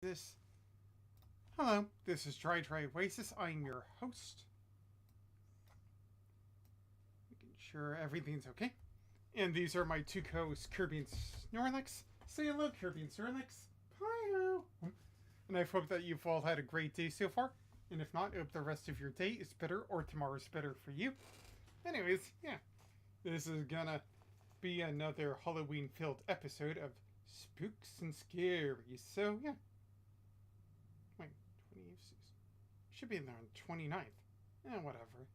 This. Hello, this is Dry Oasis. I'm your host. Making sure everything's okay. And these are my two co-hosts, Kirby and Snorlax. Say hello, Kirby and Snorlax. Hi. And I hope that you've all had a great day so far. And if not, I hope the rest of your day is better or tomorrow's better for you. Anyways, yeah. This is gonna be another Halloween-filled episode of Spooks and Scary. So, yeah. Wait, 28th? Should be there on 29th. Whatever.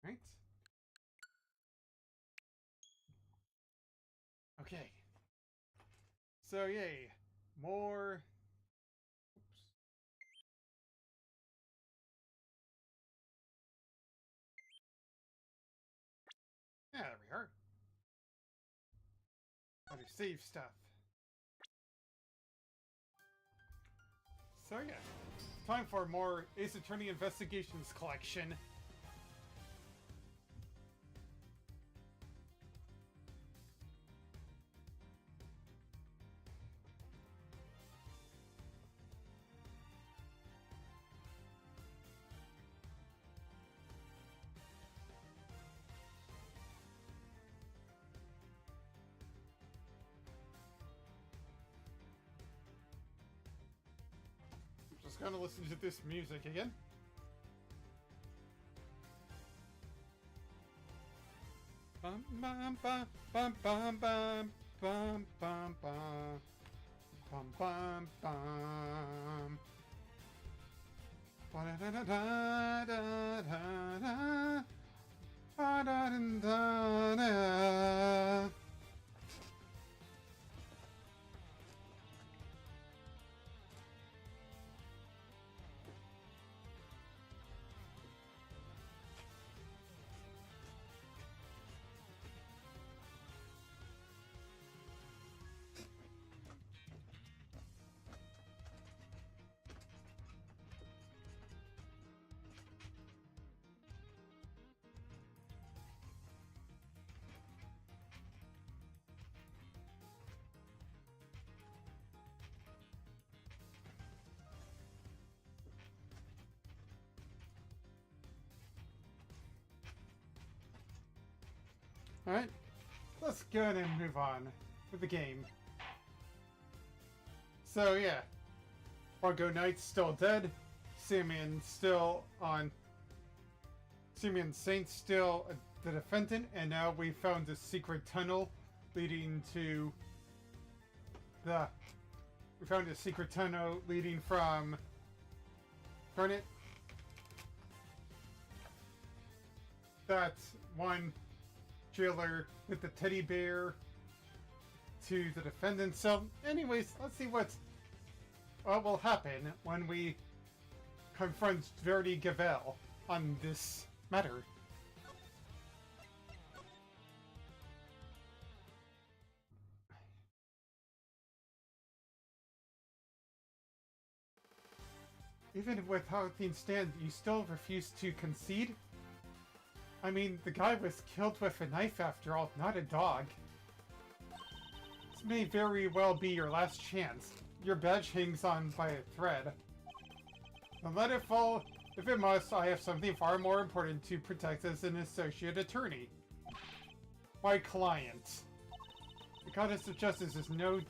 Right? Okay. So, yay. More... Oops. Yeah, there we are. How to save stuff. So, yeah. Time for more Ace Attorney Investigations collection. Just gonna listen to this music again. Bum bum bum bum bum bum bum bum bum bum bum bum. Ba da da da da da da da da da. Alright, let's go ahead and move on with the game. So yeah, Fargo Knight's still dead, Simeon Saint's still the defendant, and now we found a secret tunnel leading to we found a secret tunnel leading from Garnet. That one jailer with the teddy bear to the defendant. So anyways, let's see what will happen when we confront Verdi Gavel on this matter. Even with how things stand, you still refuse to concede? I mean, the guy was killed with a knife after all, not a dog. This may very well be your last chance. Your badge hangs on by a thread. Then let it fall. If it must, I have something far more important to protect as an associate attorney. My client. The goddess of justice is no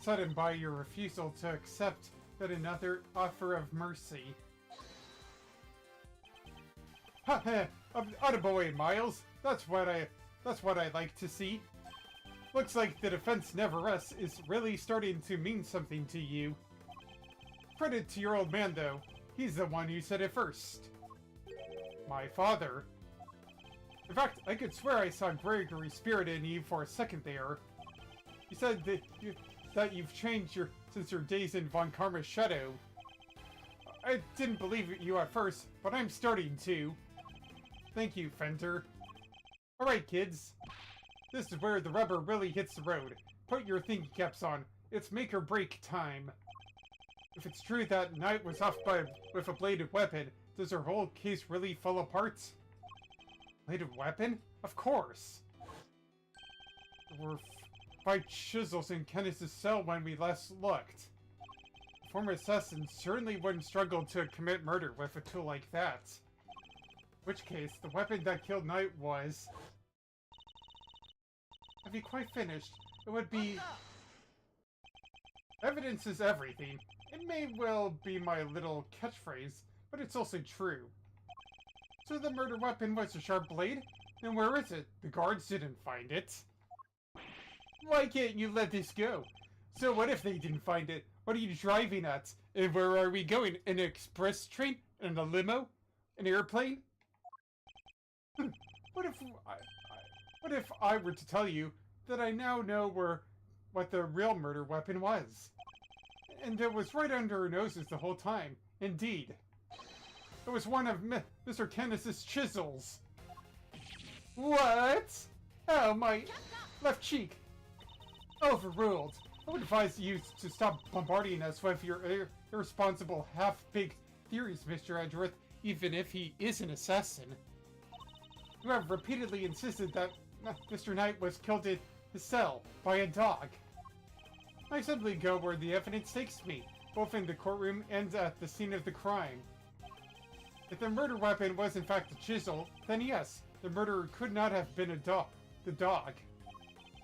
sudden by your refusal to accept that another offer of mercy. Ha ha! Out of the way, Miles. That's what I like to see. Looks like the defense never rests is really starting to mean something to you. Credit to your old man, though. He's the one who said it first. My father. In fact, I could swear I saw Gregory's spirit in you for a second there. You said that you've changed since your days in Von Karma's shadow. I didn't believe you at first, but I'm starting to. Thank you, Fender. Alright, kids. This is where the rubber really hits the road. put your thinking caps on. It's make or break time. If it's true that Knight was off with a bladed weapon, does her whole case really fall apart? Bladed weapon? Of course! There were 5 chisels in Kenneth's cell when we last looked. A former assassin certainly wouldn't struggle to commit murder with a tool like that. In which case, the weapon that killed Knight was... Have you quite finished? It would be... Evidence is everything. It may well be my little catchphrase, but it's also true. So the murder weapon was a sharp blade? Then where is it? The guards didn't find it. Why can't you let this go? So what if they didn't find it? What are you driving at? And where are we going? An express train? In a limo? An airplane? What if I were to tell you that I now know what the real murder weapon was? And it was right under our noses the whole time. Indeed. It was one of Mr. Kenneth's chisels. What? Oh, my left cheek. Overruled. I would advise you to stop bombarding us with your irresponsible, half-baked theories, Mr. Edgeworth, even if he is an assassin. You have repeatedly insisted that Mr. Knight was killed in his cell by a dog. I simply go where the evidence takes me, both in the courtroom and at the scene of the crime. If the murder weapon was in fact a chisel, then yes, the murderer could not have been the dog.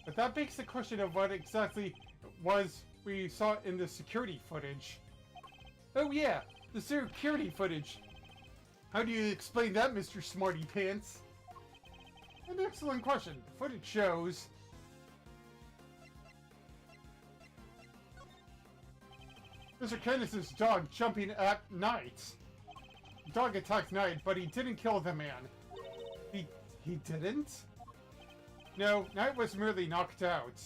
But that begs the question of what exactly was we saw in the security footage. Oh yeah, the security footage. How do you explain that, Mr. Smarty Pants? An excellent question. The footage shows... Mr. Kenneth's dog jumping at Knight. The dog attacked Knight, but he didn't kill the man. He didn't? No, Knight was merely knocked out.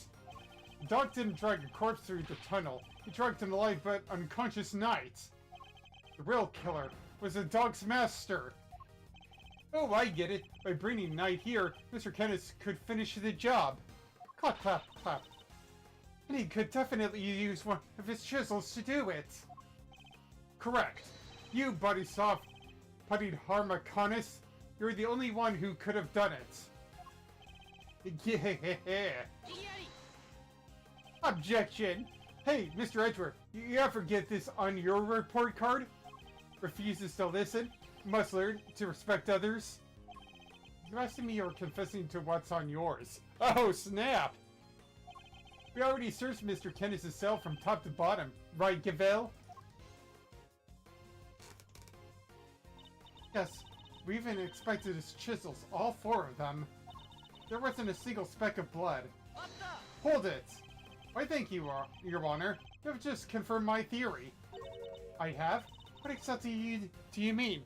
The dog didn't drag a corpse through the tunnel. He dragged an alive but unconscious Knight. The real killer was the dog's master. Oh, I get it. By bringing Knight here, Mr. Kenneth could finish the job. Clap, clap, clap. And he could definitely use one of his chisels to do it. Correct. You, Buddy Soft, Puttied Harmaconis, you're the only one who could have done it. Yeah. Objection. Hey, Mr. Edgeworth, you ever get this on your report card? Refuses to listen? Must learn to respect others? You asking me or confessing to what's on yours? Oh, snap! We already searched Mr. Kenneth's cell from top to bottom, right, Gavel? Yes, we even inspected his chisels, all 4 of them. There wasn't a single speck of blood. Hold it! Why thank you, Your Honor. You have just confirmed my theory. I have? What exactly do you mean?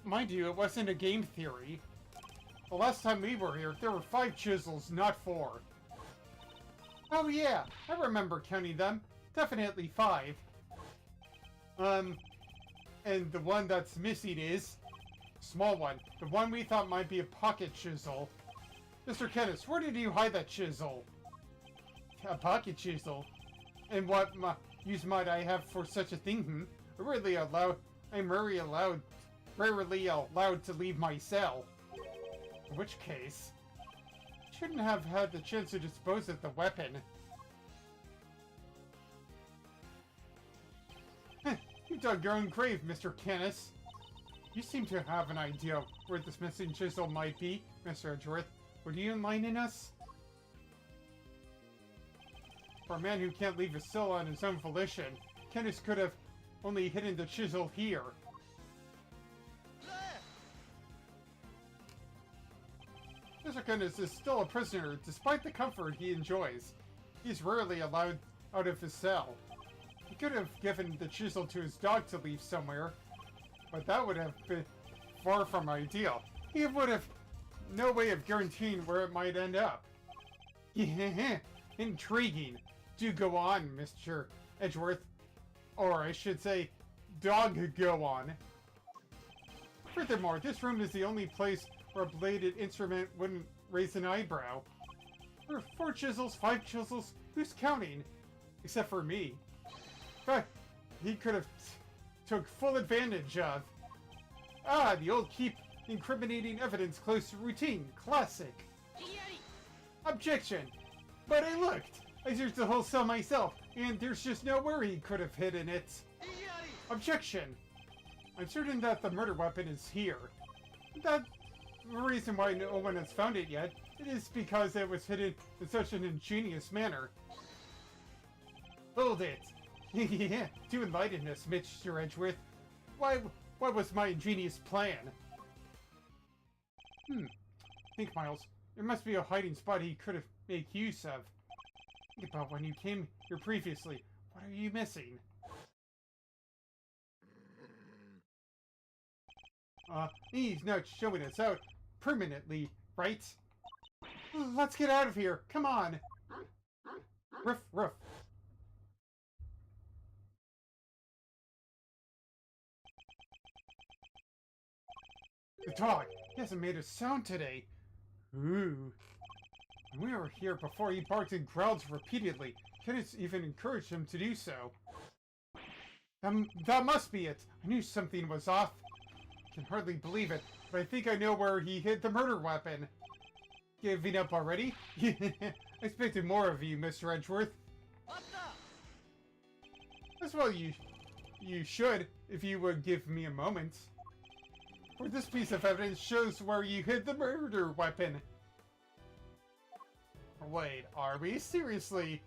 Mind you, it wasn't a game theory. The last time we were here, there were 5 chisels, not 4. Oh yeah, I remember counting them. Definitely 5. And the one that's missing is... Small one. The one we thought might be a pocket chisel. Mr. Kenneth, where did you hide that chisel? A pocket chisel? And what use might I have for such a thing, I'm rarely allowed to leave my cell. In which case... shouldn't have had the chance to dispose of the weapon. You dug your own grave, Mr. Kenneth. You seem to have an idea where this missing chisel might be, Mr. Edgeworth. Would you enlighten us? For a man who can't leave his cell on his own volition, Kenneth could have only hidden the chisel here. Mr. Kenneth is still a prisoner, despite the comfort he enjoys. He's rarely allowed out of his cell. He could have given the chisel to his dog to leave somewhere, but that would have been far from ideal. He would have no way of guaranteeing where it might end up. Yeah, intriguing. Do go on, Mr. Edgeworth. Or I should say, dog go on. Furthermore, this room is the only place where a bladed instrument wouldn't raise an eyebrow. There are 4 chisels, 5 chisels, Who's counting? Except for me. In fact, he could have took full advantage of. Ah, the old keep incriminating evidence close to routine. Classic. Objection. But I looked. I searched the whole cell myself, and there's just nowhere he could have hidden it. Objection. I'm certain that the murder weapon is here. That's the reason why no one has found it yet. It is because it was hidden in such an ingenious manner. Hold it. Yeah, to enlighten us, Mr. Edgeworth. What was my ingenious plan? Think, Miles. There must be a hiding spot he could have made use of. Think about when you came here previously. What are you missing? He's not showing us out permanently, right? Let's get out of here. Come on. Ruff, ruff. The dog. He hasn't made a sound today. Ooh. When we were here before, he barked and growled repeatedly. Kenneth even encouraged him to do so. That must be it. I knew something was off. I can hardly believe it, but I think I know where he hid the murder weapon. Giving up already? I expected more of you, Mr. Edgeworth. As well, you should, if you would give me a moment. For this piece of evidence shows where you hid the murder weapon. Wait, are we? Seriously?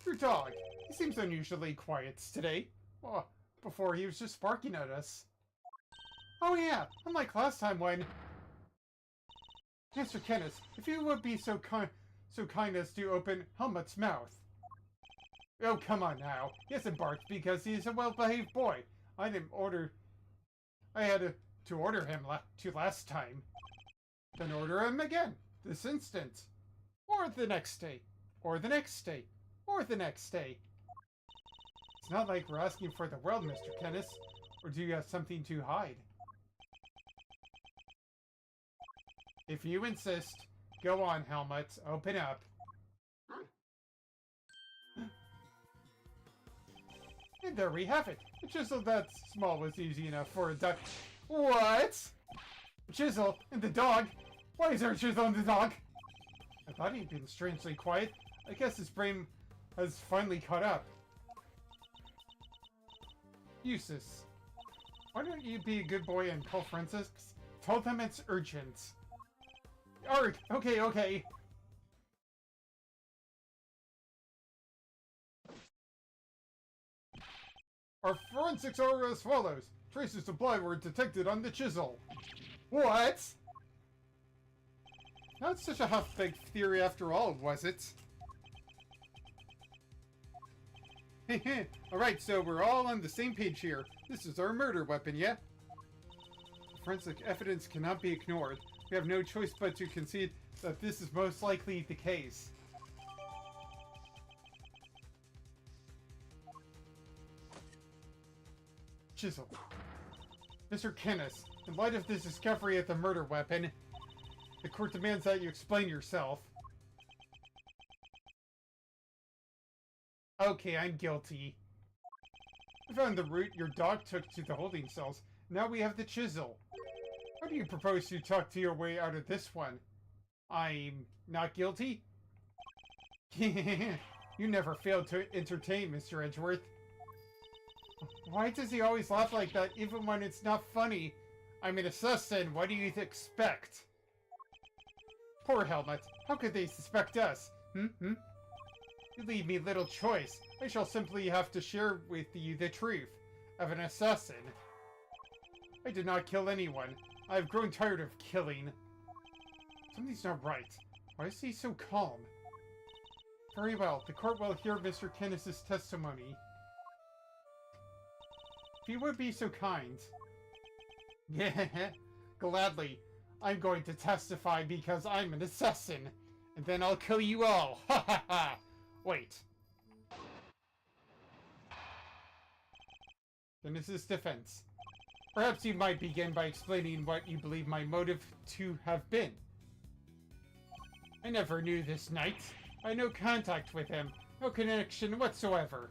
Your dog. He seems unusually quiet today. Well, before he was just barking at us. Oh yeah, unlike last time when... Mr. Kenneth, if you would be so kind as to open Helmut's mouth. Oh, come on now. He hasn't barked because he's a well-behaved boy. I had to order him last time. Then order him again, this instant. Or the next day. Or the next day. Or the next day. It's not like we're asking for the world, Mr. Kenneth. Or do you have something to hide? If you insist, go on, Helmut. Open up. And there we have it. A chisel that small was easy enough for a duck. What? A chisel and the dog? Why is there a chisel and the dog? I thought he'd been strangely quiet. I guess his brain has finally caught up. Eustace, why don't you be a good boy and call Francis? Tell them it's urgent. Arg! Okay, okay. Our forensics are as follows. Traces of blood were detected on the chisel. What? Not such a half-baked theory after all, was it? Alright, so we're all on the same page here. This is our murder weapon, yeah? Forensic evidence cannot be ignored. We have no choice but to concede that this is most likely the case. Chisel. Mr. Kenneth, in light of this discovery of the murder weapon, the court demands that you explain yourself. Okay, I'm guilty. We found the route your dog took to the holding cells. Now we have the chisel. How do you propose to talk to your way out of this one? I'm not guilty? You never failed to entertain, Mr. Edgeworth. Why does he always laugh like that even when it's not funny? I'm an assassin, what do you expect? Poor Helmut, how could they suspect us? You leave me little choice. I shall simply have to share with you the truth of an assassin. I did not kill anyone. I have grown tired of killing. Something's not right. Why is he so calm? Very well, the court will hear Mr. Kenneth's testimony. If you would be so kind. Yeah, gladly. I'm going to testify because I'm an assassin. And then I'll kill you all. Ha ha ha. Wait. Then this is defense. Perhaps you might begin by explaining what you believe my motive to have been. I never knew this knight. I had no contact with him, no connection whatsoever.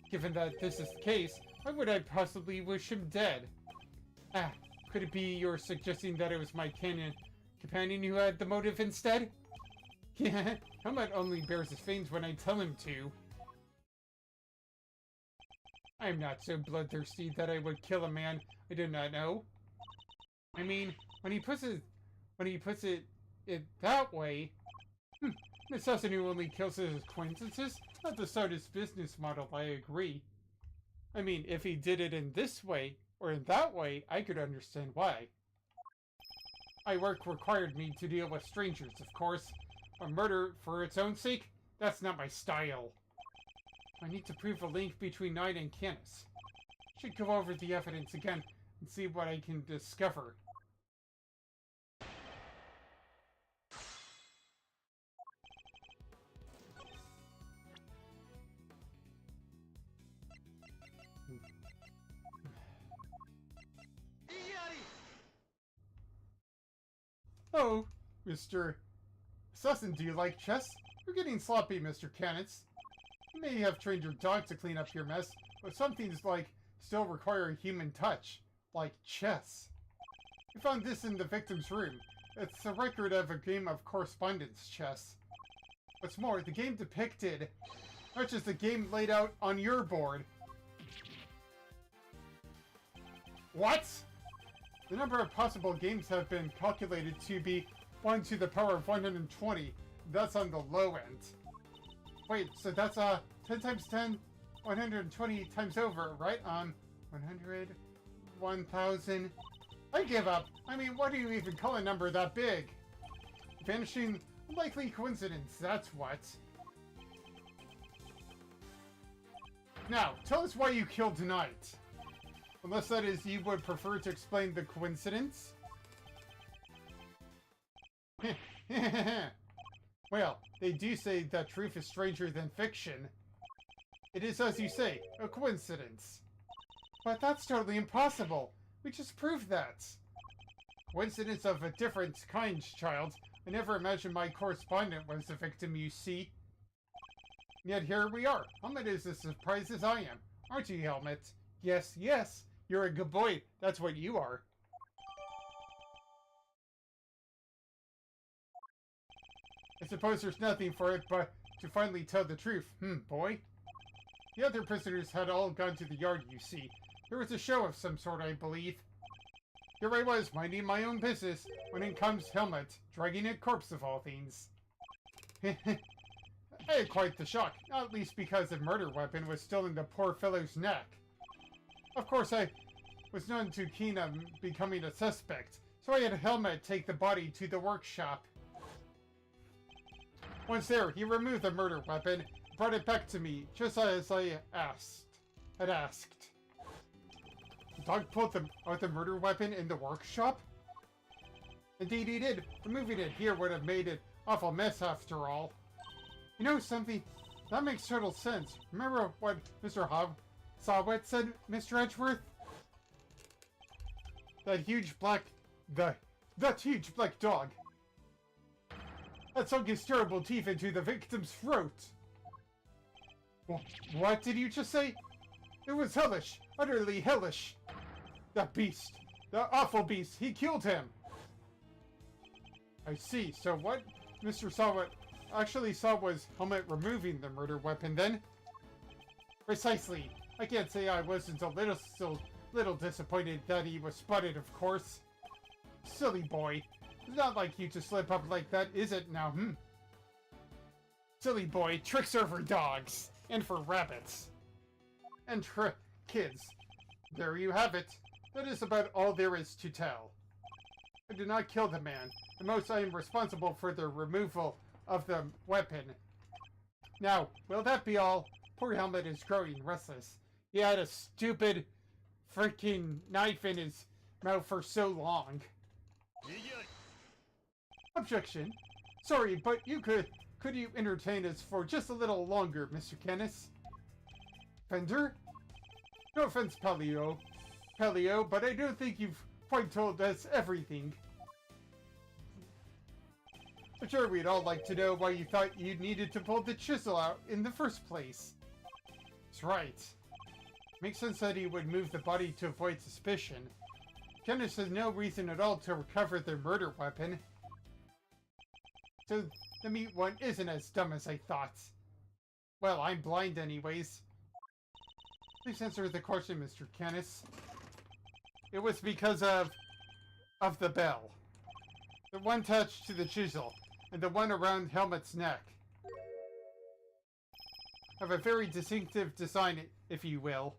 Given that this is the case, why would I possibly wish him dead? Ah, could it be you're suggesting that it was my companion who had the motive instead? Yeah, Helmut only bears his fangs when I tell him to. I am not so bloodthirsty that I would kill a man I do not know. I mean, when he puts it that way, an assassin who only kills his acquaintances, not the smartest business model, I agree. I mean, if he did it in this way, or in that way, I could understand why. My work required me to deal with strangers, of course. But murder for its own sake? That's not my style. I need to prove a link between Knight and Canis. Should go over the evidence again and see what I can discover. Oh, Mr. Assassin, do you like chess? You're getting sloppy, Mr. Canis. You may have trained your dog to clean up your mess, but some things still require a human touch, like chess. We found this in the victim's room. It's a record of a game of correspondence chess. What's more, the game depicted, much as the game laid out on your board. What? The number of possible games have been calculated to be 1 to the power of 120. That's on the low end. Wait, so that's 10 times 10, 120 times over, right? 100, 1000. I give up. I mean, what do you even call a number that big? Vanishing likely coincidence, that's what. Now, tell us why you killed Knight. Unless that is you would prefer to explain the coincidence? Well, they do say that truth is stranger than fiction. It is, as you say, a coincidence. But that's totally impossible. We just proved that. Coincidence of a different kind, child. I never imagined my correspondent was the victim, you see. Yet here we are. Helmut is as surprised as I am. Aren't you, Helmut? Yes, yes. You're a good boy. That's what you are. I suppose there's nothing for it but to finally tell the truth. Boy? The other prisoners had all gone to the yard, you see. There was a show of some sort, I believe. Here I was, minding my own business, when in comes Helmut, dragging a corpse of all things. I had quite the shock, not least because the murder weapon was still in the poor fellow's neck. Of course, I was none too keen on becoming a suspect, so I had Helmut take the body to the workshop. Once there, he removed the murder weapon, and brought it back to me, just as I had asked. The dog pulled out the murder weapon in the workshop? Indeed he did. Removing it here would have made it awful mess after all. You know something? That makes total sense. Remember what Mr. Sawet said, Mr. Edgeworth? That huge black dog. That sunk his terrible teeth into the victim's throat. What did you just say? It was hellish. Utterly hellish. That beast. The awful beast. He killed him. I see. So what Mr. Sawet actually saw was Helmut removing the murder weapon then? Precisely. I can't say I wasn't a little disappointed that he was spotted, of course. Silly boy. It's not like you to slip up like that, is it now, Silly boy, tricks are for dogs. And for rabbits. And kids. There you have it. That is about all there is to tell. I did not kill the man. At most, I am responsible for the removal of the weapon. Now, will that be all? Poor Helmut is growing restless. He had a stupid freaking knife in his mouth for so long. Objection. Sorry, but could you entertain us for just a little longer, Mr. Canis? Fender? No offense, Palio, Pelio, but I don't think you've quite told us everything. I'm sure we'd all like to know why you thought you needed to pull the chisel out in the first place. That's right. Makes sense that he would move the body to avoid suspicion. Candace has no reason at all to recover their murder weapon. So the meat one isn't as dumb as I thought. Well, I'm blind anyways. Please answer the question, Mr. Canis. It was because of the bell. The one attached to the chisel, and the one around Helmet's neck. Have a very distinctive design, if you will.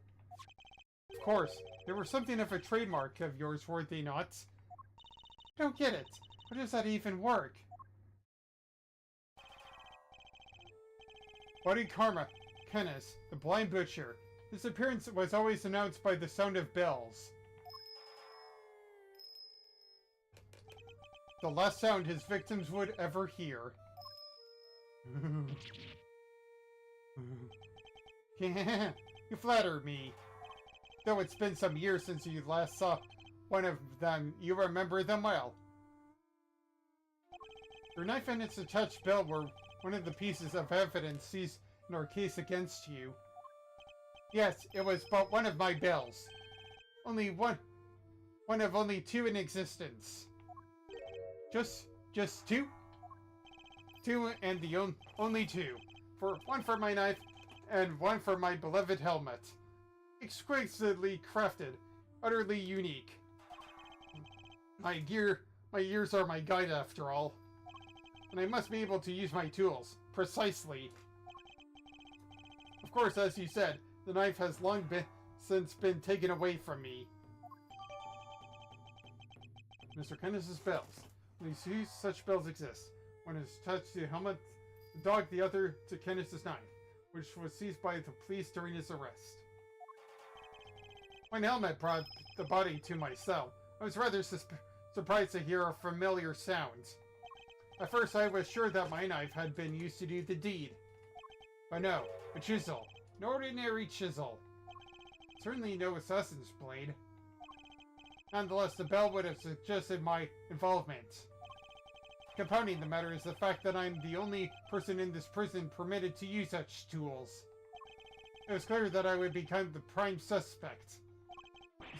Of course, they were something of a trademark of yours, were they not? I don't get it. How does that even work? Buddy Karma, Canis, the blind butcher. His appearance was always announced by the sound of bells. The last sound his victims would ever hear. You flatter me. Though it's been some years since you last saw one of them, you remember them well. Your knife and its attached bell were one of the pieces of evidence seized in our case against you. Yes, it was but one of my bells. Only one of only two in existence. Just two? Two and the only two. One for my knife and one for my beloved helmet. Exquisitely crafted, utterly unique. My ears are my guide after all. And I must be able to use my tools, precisely. Of course, as you said, the knife has long since been taken away from me. Mr. Canis's bells. When you see such bells exist, one is attached to the helmet, the dog the other to Canis's knife, which was seized by the police during his arrest. When Helmet brought the body to my cell, I was rather surprised to hear a familiar sound. At first I was sure that my knife had been used to do the deed. But no, a chisel. An ordinary chisel. Certainly no assassin's blade. Nonetheless, the bell would have suggested my involvement. Compounding the matter is the fact that I'm the only person in this prison permitted to use such tools. It was clear that I would become the prime suspect.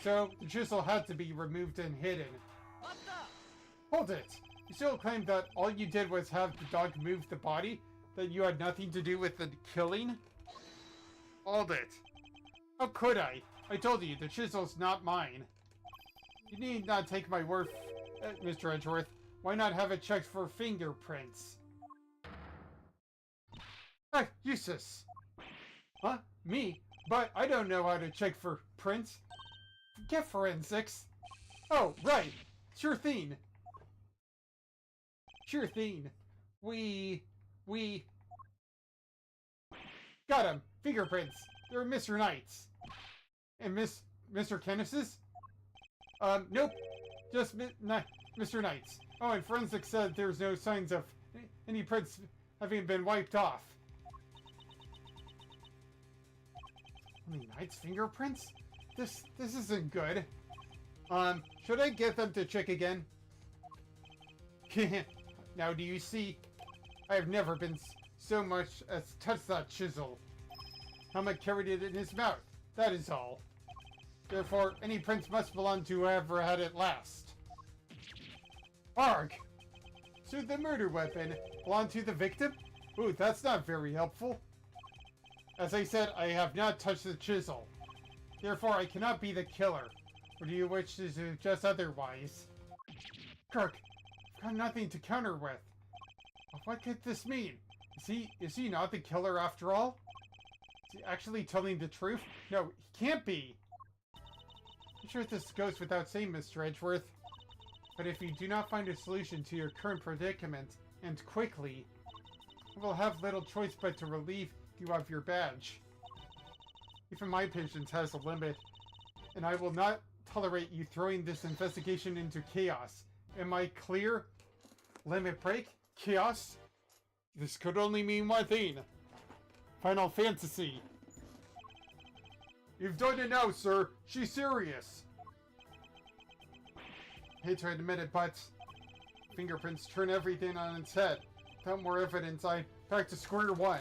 So, the chisel had to be removed and hidden. Hold it! You still claim that all you did was have the dog move the body? That you had nothing to do with the killing? Hold it. How could I? I told you, the chisel's not mine. You need not take my word, Mr. Edgeworth. Why not have it checked for fingerprints? Ah, Eustace! Huh? Me? But I don't know how to check for prints. Forget forensics. Oh, right. Sure thing. Sure thing. We... Got him. Fingerprints. They're Mr. Knight's. And Mr. Canis's? Nope. Just Mr. Knight's. Oh, and forensics said there's no signs of any prints having been wiped off. Only Knight's fingerprints? This isn't good. Should I get them to check again? Now do you see? I have never been so much as touched that chisel. Helmet carried it in his mouth. That is all. Therefore, any prints must belong to whoever had it last. Arg! So the murder weapon belonged to the victim? Ooh, that's not very helpful. As I said, I have not touched the chisel. Therefore, I cannot be the killer. Or do you wish to suggest otherwise? Kirk, I've got nothing to counter with. What could this mean? Is he not the killer after all? Is he actually telling the truth? No, he can't be. I'm sure this goes without saying, Mr. Edgeworth. But if you do not find a solution to your current predicament, and quickly, I will have little choice but to relieve you of your badge. Even my patience has a limit, and I will not tolerate you throwing this investigation into chaos. Am I clear? Limit break? Chaos? This could only mean one thing. Final Fantasy. You've done it now, sir. She's serious. hate to admit it, but fingerprints turn everything on its head. Without more evidence, I'm back to square one.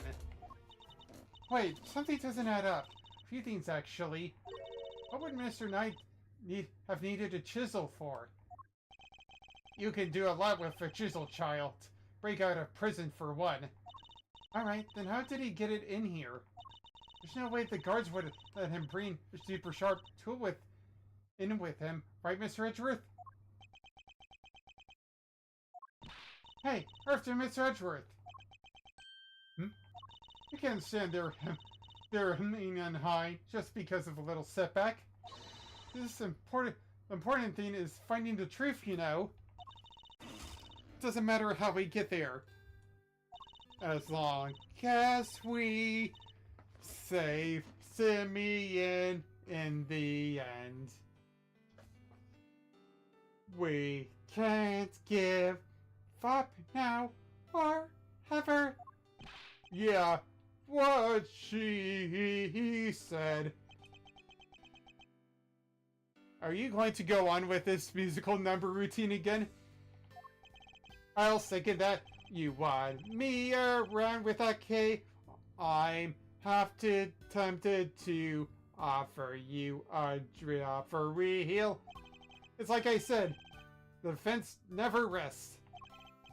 Wait, something doesn't add up. A few things, actually. What would Mr. Knight have needed a chisel for? You can do a lot with a chisel, child. Break out of prison for one. Alright, then how did he get it in here? There's no way the guards would let him bring a super sharp tool with him, right, Mr. Edgeworth? Hey, after Mr. Edgeworth! You can't stand there hemming and high just because of a little setback. This important thing is finding the truth, you know. Doesn't matter how we get there. As long as we save Simeon in the end. We can't give up now or ever. Yeah, what she said. Are you going to go on with this musical number routine again? I'll second that. You want me around with that K? I'm tempted to offer you a drop for real. It's like I said, the defense never rests.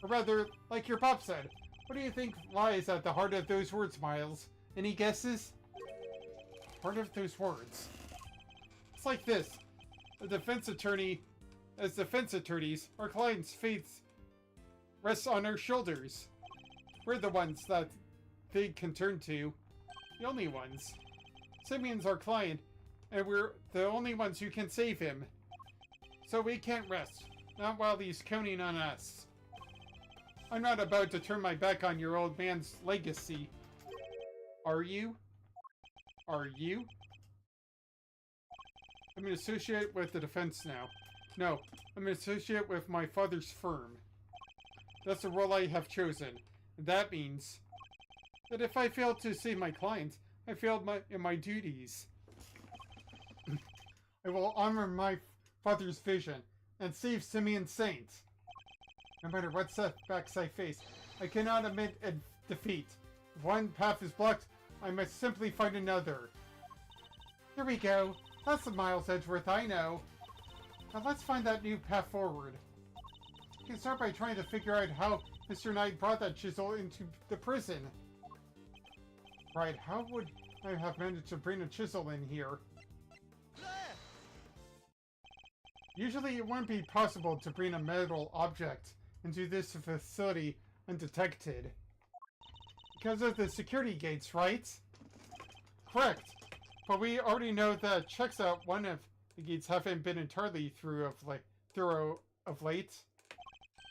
Or rather, like your pop said, what do you think lies at the heart of those words, Miles? Any guesses? Heart of those words. It's like this. As defense attorneys, our clients' faith rests on our shoulders. We're the ones that they can turn to. The only ones. Simeon's our client, and we're the only ones who can save him. So we can't rest. Not while he's counting on us. I'm not about to turn my back on your old man's legacy. Are you? Are you? I'm an associate with the defense now. No, I'm an associate with my father's firm. That's the role I have chosen. And that means that if I fail to save my clients, I failed in my duties. I will honor my father's vision and save Simeon Saint. No matter what setbacks I face, I cannot admit a defeat. If one path is blocked, I must simply find another. Here we go. That's the Miles Edgeworth I know. Now let's find that new path forward. We can start by trying to figure out how Mr. Knight brought that chisel into the prison. Right, how would I have managed to bring a chisel in here? Usually it wouldn't be possible to bring a metal object into this facility undetected. Because of the security gates, right? Correct. But we already know that checks out one of the gates haven't been entirely thorough of late.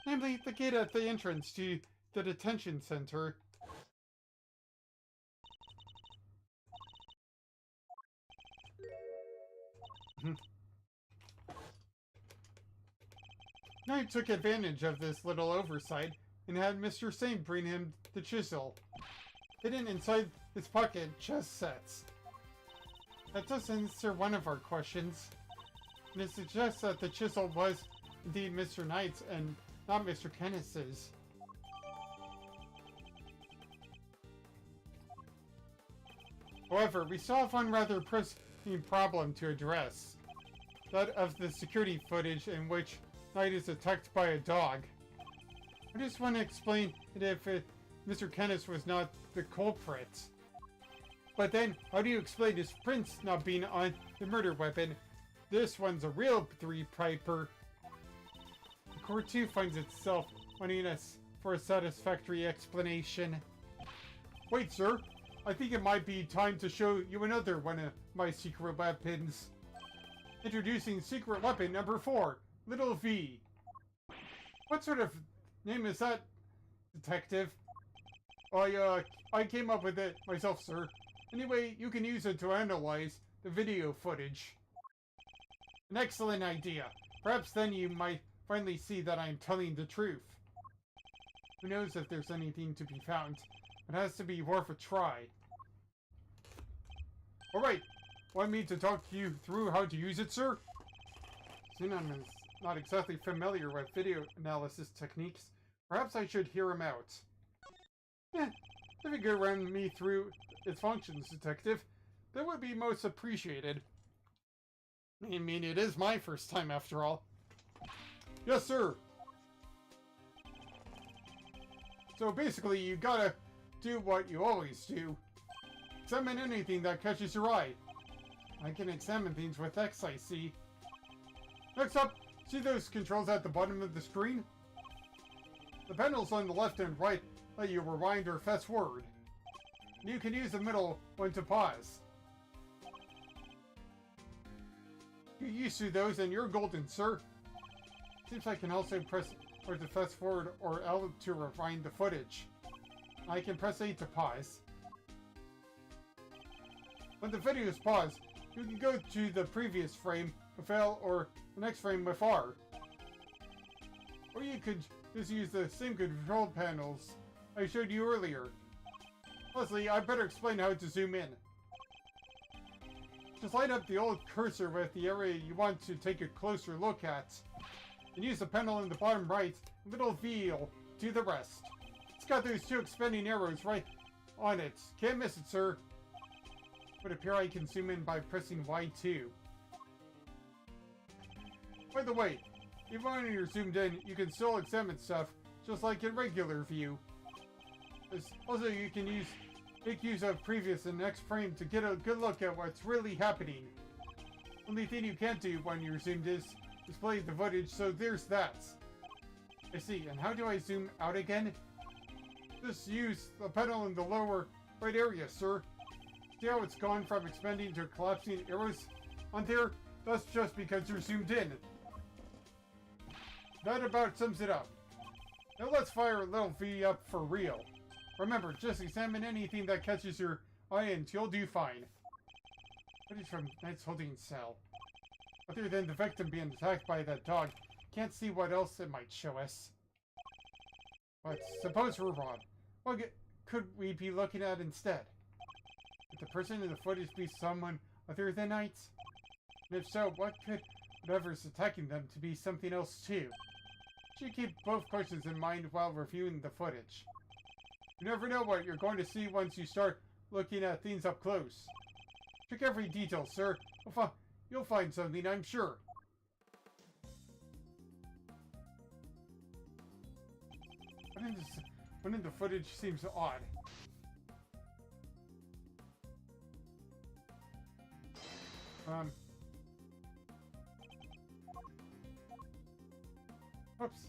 Namely, the gate at the entrance to the detention center. Knight took advantage of this little oversight and had Mr. Saint bring him the chisel. Hidden inside his pocket chest sets. That does answer one of our questions. And it suggests that the chisel was indeed Mr. Knight's and not Mr. Kenneth's. However, we still have one rather pressing problem to address. That of the security footage in which Knight is attacked by a dog. I just want to explain it if Mr. Kenneth was not the culprit. But then, how do you explain his prints not being on the murder weapon? This one's a real three-piper. The court too finds itself wanting us for a satisfactory explanation. Wait, sir. I think it might be time to show you another one of my secret weapons. Introducing secret weapon number 4, Little V. What sort of name is that, detective? I came up with it myself, sir. Anyway, you can use it to analyze the video footage. An excellent idea. Perhaps then you might finally see that I am telling the truth. Who knows if there's anything to be found. It has to be worth a try. Alright, want me to talk you through how to use it, sir? not exactly familiar with video analysis techniques. Perhaps I should hear him out. If you could run me through its functions, Detective, that would be most appreciated. I mean, it is my first time after all. Yes, sir. So basically, you gotta do what you always do. Examine anything that catches your eye. I can examine things with X, I see. Next up, see those controls at the bottom of the screen? The panels on the left and right let you rewind or fast forward. You can use the middle one to pause. You're used to those and you're golden, sir. Seems I can also press or to fast forward or L to rewind the footage. I can press A to pause. When the video is paused, you can go to the previous frame with L or the next frame with R. Or you could just use the same control panels I showed you earlier. Honestly, I better explain how to zoom in. Just line up the old cursor with the area you want to take a closer look at. And use the panel in the bottom right, little V to do the rest. It's got those two expanding arrows right on it. Can't miss it, sir. Would appear I can zoom in by pressing Y2. By the way, even when you're zoomed in, you can still examine stuff, just like in regular view. Also, you can make use of previous and next frame to get a good look at what's really happening. Only thing you can't do when you're zoomed is display the footage, so there's that. I see, and how do I zoom out again? Just use the pedal in the lower right area, sir. See how it's gone from expanding to collapsing arrows on there? That's just because you're zoomed in. That about sums it up. Now let's fire a little V up for real. Remember, just examine anything that catches your eye and you'll do fine. Footage from Knight's holding cell. Other than the victim being attacked by that dog, can't see what else it might show us. But suppose we're wrong. What could we be looking at instead? Could the person in the footage be someone other than Knight? And if so, what could whatever's attacking them to be something else too? Should keep both questions in mind while reviewing the footage. You never know what you're going to see once you start looking at things up close. Check every detail, sir. You'll find something, I'm sure. One in the footage seems odd. Whoops.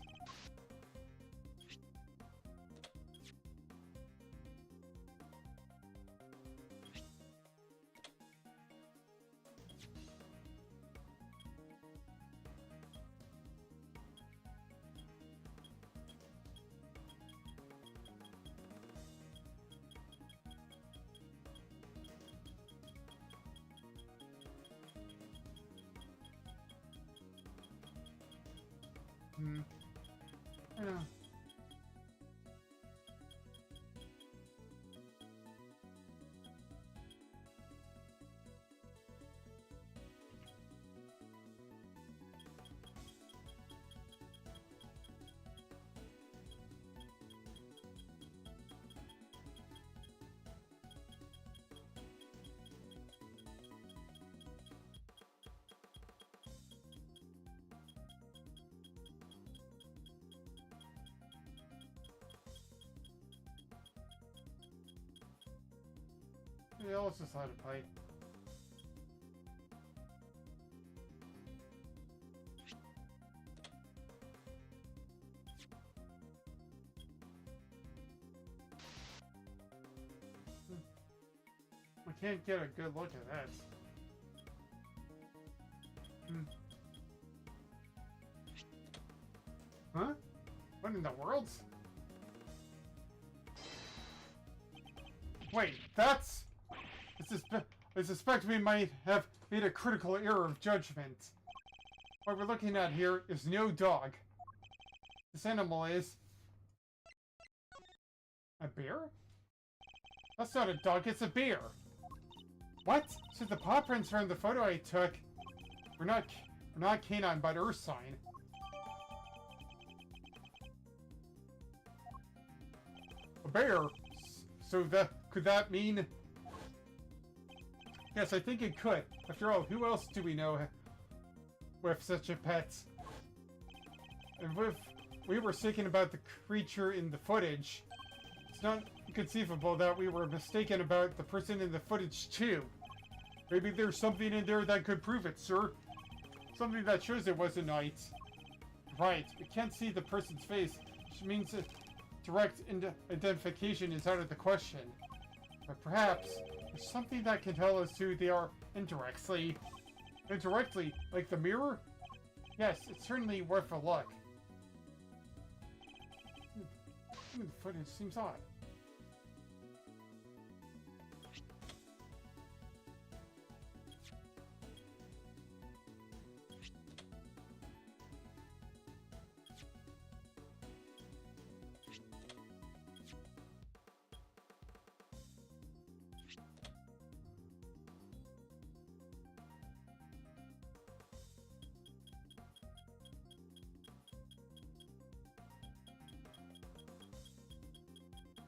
I know. Yeah, let's just how to play. I can't get a good look at that. Huh? What in the world? Wait, that's... I suspect we might have made a critical error of judgment. What we're looking at here is no dog. This animal is... a bear? That's not a dog, it's a bear! What? So the paw prints from the photo I took were not canine but ursine. bear. So could that mean... Yes, I think it could. After all, who else do we know with such a pet? And if we were thinking about the creature in the footage, it's not inconceivable that we were mistaken about the person in the footage too. Maybe there's something in there that could prove it, sir. Something that shows it was a knight. Right, we can't see the person's face, which means direct identification is out of the question. But perhaps there's something that can tell us who they are indirectly. Indirectly, like the mirror? Yes, it's certainly worth a look. The footage seems odd.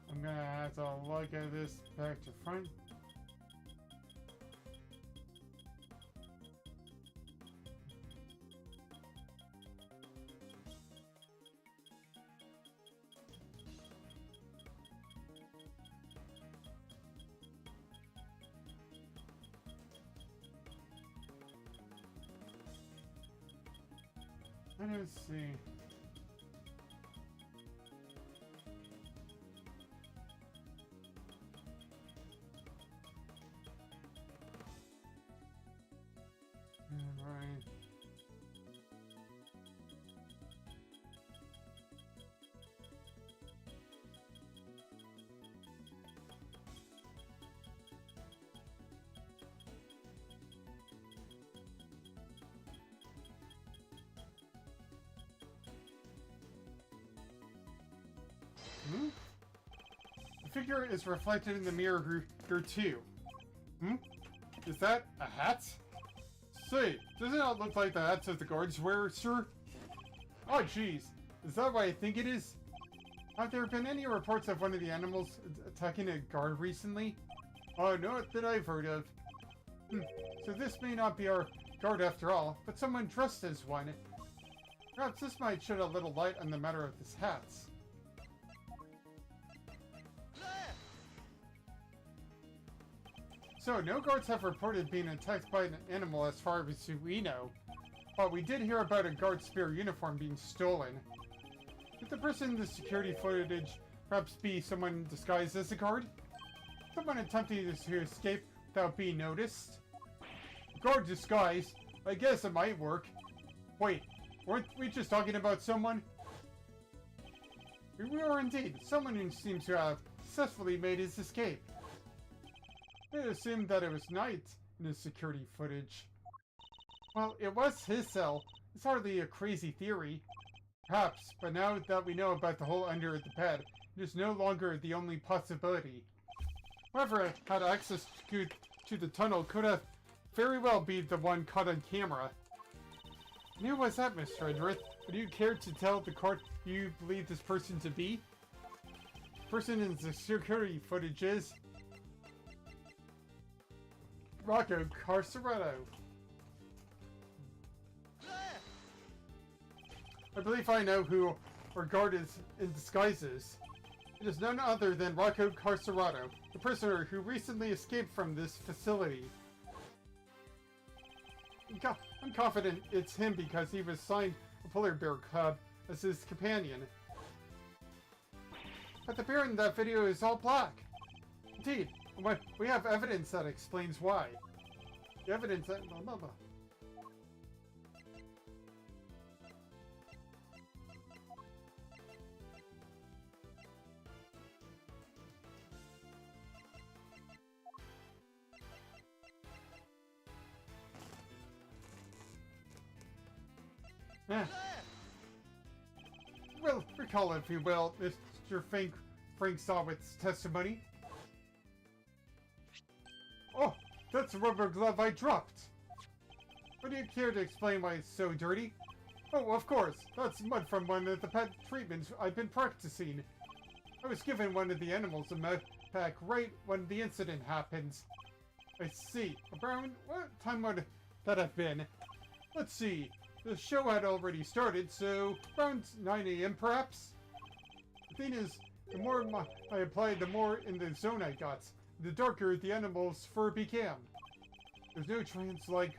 I'm gonna have to look at this back to front. I don't see. Right. Hmm? The figure is reflected in the mirror here too. Hmm? Is that a hat? Say, doesn't that look like the hats that the guards wear, sir? Oh, jeez. Is that what I think it is? Have there been any reports of one of the animals attacking a guard recently? Oh, not that I've heard of. So this may not be our guard after all, but someone dressed as one. Perhaps this might shed a little light on the matter of his hats. So, no guards have reported being attacked by an animal as far as we know. But we did hear about a guard spare uniform being stolen. Could the person in the security footage perhaps be someone disguised as a guard? Someone attempting to escape without being noticed? Guard disguise? I guess it might work. Wait, weren't we just talking about someone? We were indeed. Someone who seems to have successfully made his escape. I assumed that it was night in his security footage. Well, it was his cell. It's hardly a crazy theory. Perhaps, but now that we know about the hole under the bed, it is no longer the only possibility. Whoever had access to the tunnel could have very well been the one caught on camera. And who was that, Miss Redrith? Would you care to tell the court who you believe this person to be? The person in the security footage is... Rocco Carceretto. I believe I know who our guard is in disguise is. It is none other than Rocco Carceretto, the prisoner who recently escaped from this facility. I'm confident it's him because he was assigned a polar bear cub as his companion. But the bear in that video is all black. Indeed, we have evidence that explains why. The evidence that... Well, recall if you will, Mr. Frank Sawit's testimony. Oh, that's a rubber glove I dropped. Would you care to explain why it's so dirty? Oh, of course. That's mud from one of the pet treatments I've been practicing. I was given one of the animals a med pack right when the incident happens. I see. Around what time would that have been? Let's see. The show had already started, so around 9 a.m. perhaps? The thing is, the more I applied, the more in the zone I got. The darker the animal's fur became. There's no trance like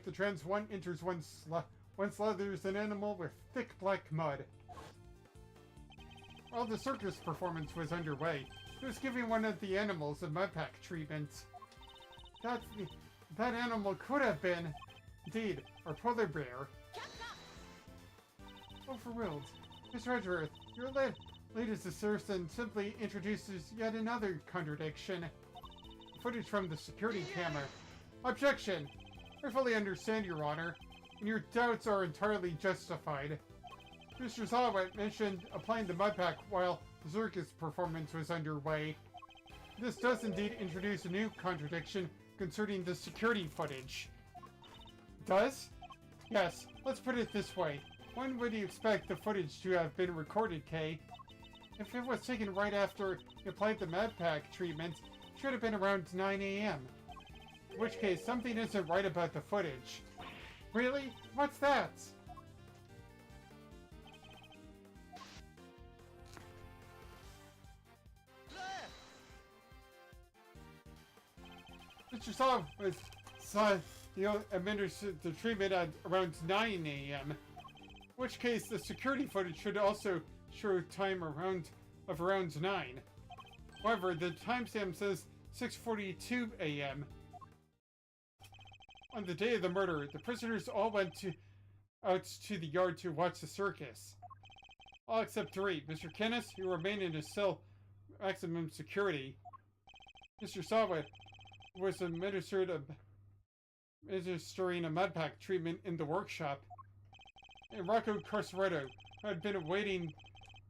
the trance one enters one slathers an animal with thick black mud. While the circus performance was underway, it was giving one of the animals a mud pack treatment. That animal could have been, indeed, our polar bear. Overruled. Mr. Edgeworth, your latest assertion simply introduces yet another contradiction. Footage from the security camera. Objection! I fully understand, Your Honor, and your doubts are entirely justified. Mr. Zawet mentioned applying the mud pack while the circus performance was underway. This does indeed introduce a new contradiction concerning the security footage. Does? Yes, let's put it this way. When would you expect the footage to have been recorded, Kay? If it was taken right after you applied the mud pack treatment, it should have been around 9 a.m. In which case, something isn't right about the footage. Really? What's that? Mr. Saw was administered the treatment at around 9 a.m. In which case, the security footage should also show time of around 9. However, the timestamp says 6:42 a.m. On the day of the murder, the prisoners all went out to the yard to watch the circus. All except 3. Mr. Kenneth, who remained in his cell maximum security. Mr. Sawet was administering a mud pack treatment in the workshop. And Rocco Carceretto had been awaiting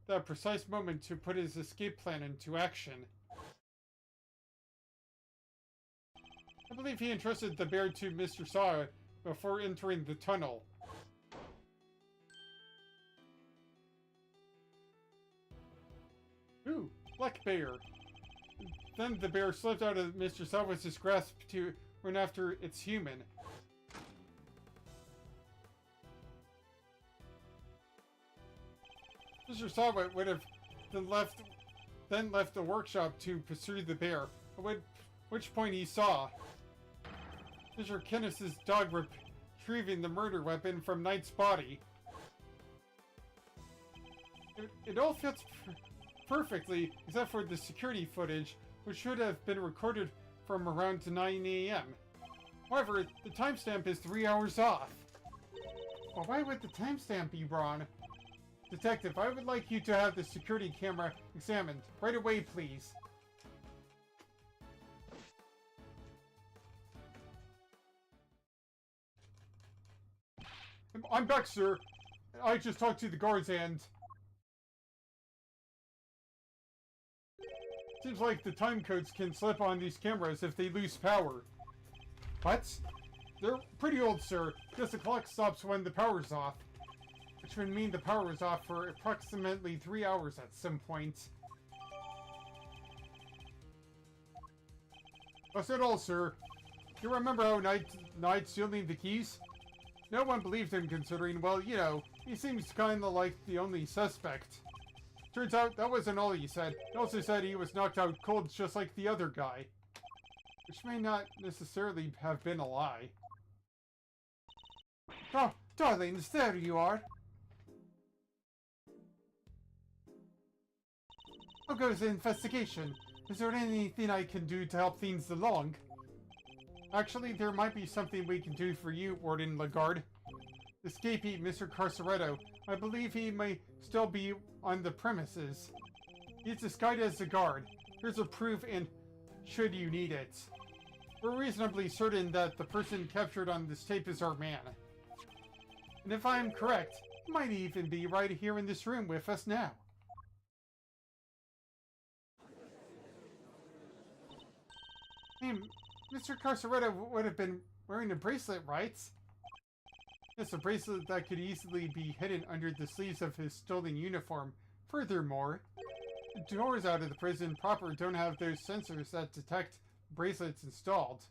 that precise moment to put his escape plan into action. I believe he entrusted the bear to Mr. Saw before entering the tunnel. Ooh, black bear. Then the bear slipped out of Mr. Saw's grasp to run after its human. Mr. Sawet would have then left the workshop to pursue the bear, at which point he saw Mr. Kenneth's dog retrieving the murder weapon from Knight's body. It all fits perfectly, except for the security footage, which should have been recorded from around 9 a.m. However, the timestamp is 3 hours off. Well, why would the timestamp be wrong? Detective, I would like you to have the security camera examined. Right away, please. I'm back, sir. I just talked to the guards and... Seems like the time codes can slip on these cameras if they lose power. What? They're pretty old, sir. Guess the clock stops when the power's off. Which would mean the power was off for approximately 3 hours at some point. That's it all, sir. You remember how Knight stealing the keys? No one believed him considering, well, you know, he seems kinda like the only suspect. Turns out that wasn't all he said. He also said he was knocked out cold just like the other guy. Which may not necessarily have been a lie. Oh, darlings, there you are. How goes the investigation? Is there anything I can do to help things along? Actually, there might be something we can do for you, Warden Lagarde. The escapee, Mr. Carceretto, I believe he may still be on the premises. He's disguised as a guard. Here's a proof and should you need it. We're reasonably certain that the person captured on this tape is our man. And if I am correct, he might even be right here in this room with us now. Hey, Mr. Carceretto would have been wearing a bracelet, right? It's a bracelet that could easily be hidden under the sleeves of his stolen uniform, Furthermore, the doors out of the prison proper don't have those sensors that detect bracelets installed.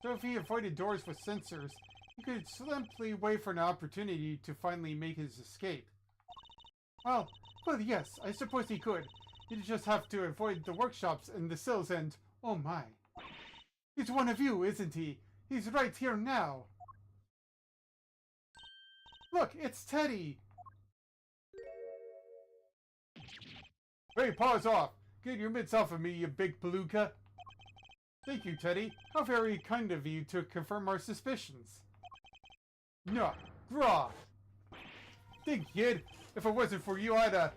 So if he avoided doors with sensors, he could simply wait for an opportunity to finally make his escape. Well, yes, I suppose he could. He'd just have to avoid the workshops and the cells and... Oh my. He's one of you, isn't he? He's right here now. Look, it's Teddy! Hey, paws off! Get your mitts off of me, you big palooka! Thank you, Teddy. How very kind of you to confirm our suspicions. No, grah! Think, kid, if it wasn't for you, I'd,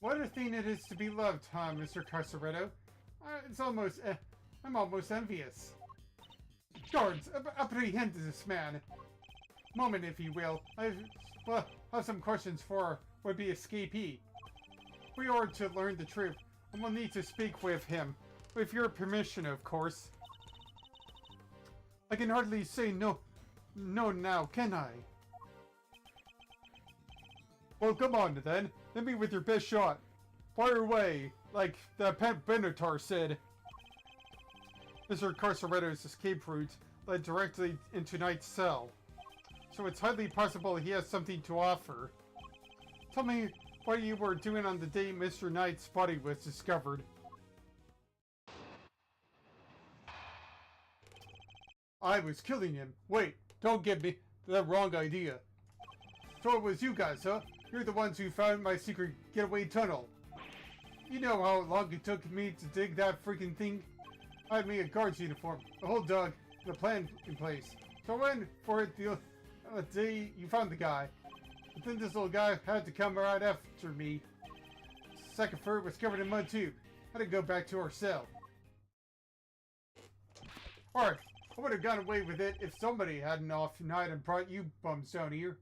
What a thing it is to be loved, huh, Mr. Carceretto? I'm almost envious. Guards, apprehend this man. Moment, if you will. I have some questions for would-be escapee. We are to learn the truth, and we'll need to speak with him. With your permission, of course. I can hardly say no now, can I? Well, come on, then. Hit me with your best shot. Fire away, like the Pet Benatar said. Mr. Carceretto's escape route led directly into Knight's cell. So it's highly possible he has something to offer. Tell me what you were doing on the day Mr. Knight's body was discovered. I was killing him. Wait, don't give me the wrong idea. So it was you guys, huh? You're the ones who found my secret getaway tunnel. You know how long it took me to dig that freaking thing? I had me a guard's uniform, a whole dug, and a plan in place. So I went for it the day you found the guy. But then this little guy had to come right after me. Second fur was covered in mud too. Had to go back to our cell. Alright, I would have gone away with it if somebody hadn't off tonight and brought you bums down here.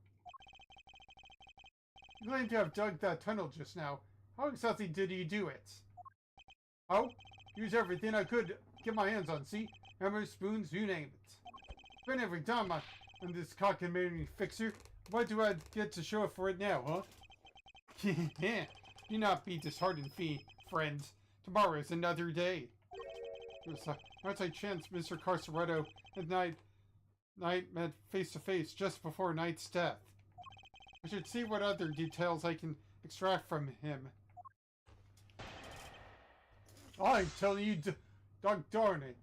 You claim to have dug that tunnel just now. How exactly did you do it? Oh, use everything I could get my hands on, see? Hammers, spoons, you name it. Spent every time on this cockamamie fixer. Why do I get to show up for it now, huh? Yeah, do not be disheartened, friend. Tomorrow is another day. There's a chance Mr. Carceretto and Knight met face to face just before Knight's death. I should see what other details I can extract from him. I'm telling you, dog darn it.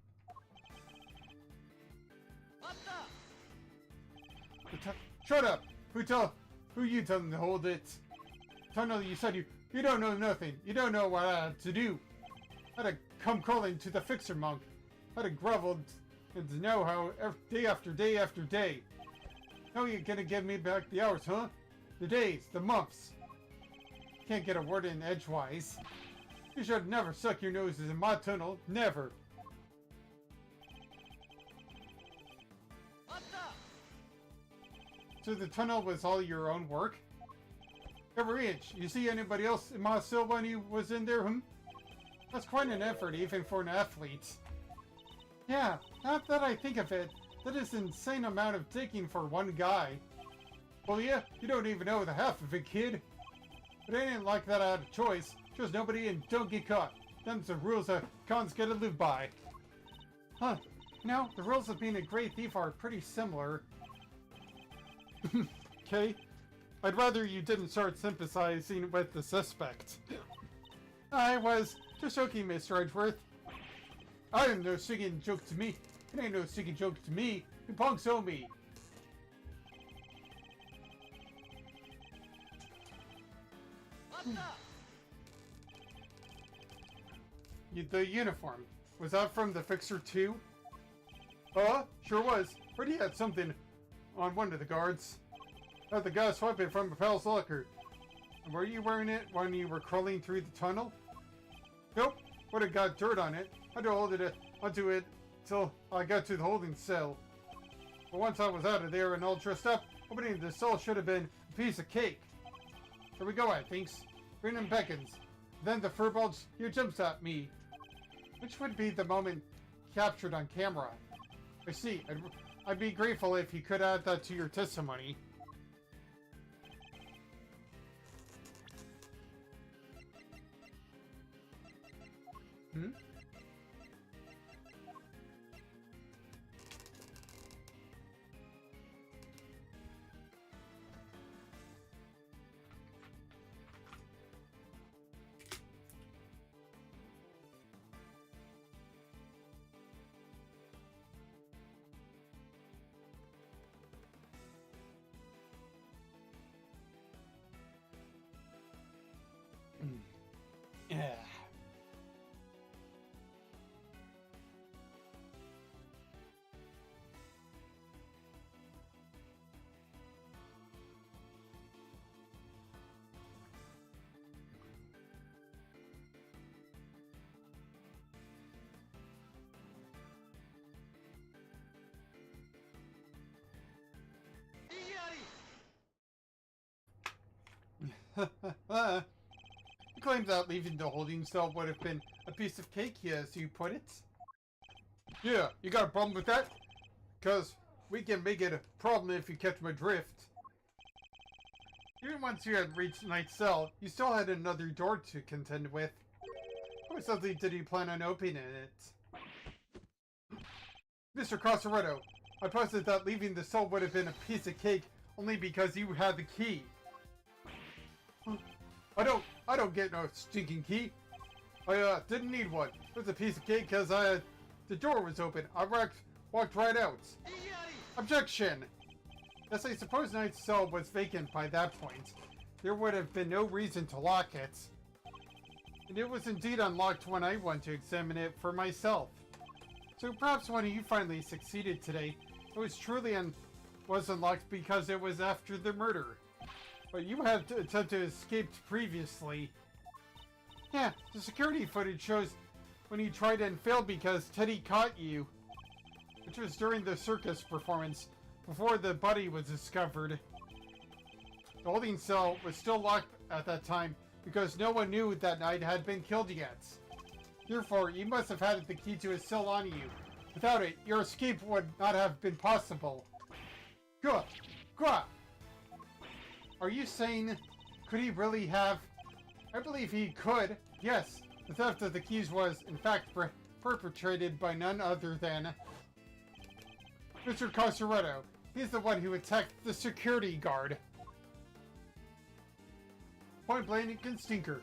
Shut up! Who you telling to hold it? Tunnel, you said you don't know nothing. You don't know what I had to do. I had to come crawling to the fixer monk. I had to grovel and know how day after day after day. How are you gonna give me back the hours, huh? The days, the months. Can't get a word in edgewise. You should never suck your noses in my tunnel. Never. So the tunnel was all your own work? Every inch. You see anybody else in my cell when he was in there, That's quite an effort, even for an athlete. Yeah, now that I think of it, that is an insane amount of digging for one guy. Well, yeah, you don't even know the half of it, kid. But it ain't like that I had a choice. Just nobody and don't get caught. Them's the rules that cons gotta live by. Huh. Now, the rules of being a great thief are pretty similar. Okay. I'd rather you didn't start sympathizing with the suspect. I was just joking, Mr. Edgeworth. I am no singing joke to me. It ain't no singing joke to me. You punks owe me. The uniform. Was that from the fixer too? Sure was. Already had something on one of the guards. Had the guy swipe it from a pal's locker. And were you wearing it when you were crawling through the tunnel? Nope. Would have got dirt on it. I had to hold it onto it till I got to the holding cell. But once I was out of there and all dressed up, opening the cell should have been a piece of cake. Here we go, I thinks. Brennan beckons. Then the furball here jumps at me. Which would be the moment captured on camera. I see. I'd be grateful if you could add that to your testimony. Hmm? Yeah. He claims that leaving the holding cell would have been a piece of cake, as you put it. Yeah, you got a problem with that? Because we can make it a problem if you catch my drift. Even once you had reached Night's cell, you still had another door to contend with. How exactly did you plan on opening it? Mr. Cosaretto, I posted that leaving the cell would have been a piece of cake only because you had the key. I don't get no stinking key. I didn't need one. It was a piece of cake because the door was open. I walked right out. Objection! Yes, I suppose Knight's cell was vacant by that point. There would have been no reason to lock it. And it was indeed unlocked when I went to examine it for myself. So perhaps when you finally succeeded today, it was truly was unlocked because it was after the murder. But you had attempted to escape previously. Yeah, the security footage shows when you tried and failed because Teddy caught you. Which was during the circus performance, before the body was discovered. The holding cell was still locked at that time because no one knew that Knight had been killed yet. Therefore, you must have had the key to his cell on you. Without it, your escape would not have been possible. Good. Good. Are you saying, could he really have? I believe he could, yes. The theft of the keys was, in fact, perpetrated by none other than Mr. Cosaretto. He's the one who attacked the security guard. Point blank and stinker.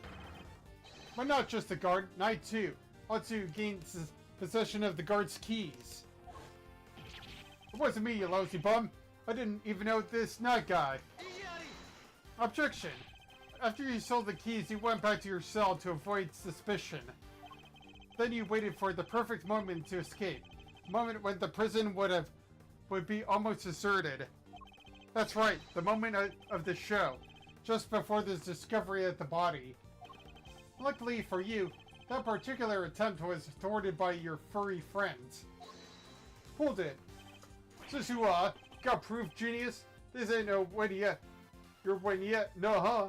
But not just the guard, Knight too. Also gains possession of the guard's keys. It wasn't me, you lousy bum. I didn't even know this Knight guy. Objection. After you sold the keys, you went back to your cell to avoid suspicion. Then you waited for the perfect moment to escape. A moment when the prison would be almost deserted. That's right, the moment of the show. Just before the discovery of the body. Luckily for you, that particular attempt was thwarted by your furry friends. Hold it. Since you, got proof, genius? This ain't no win yet. Your win yet? No, huh?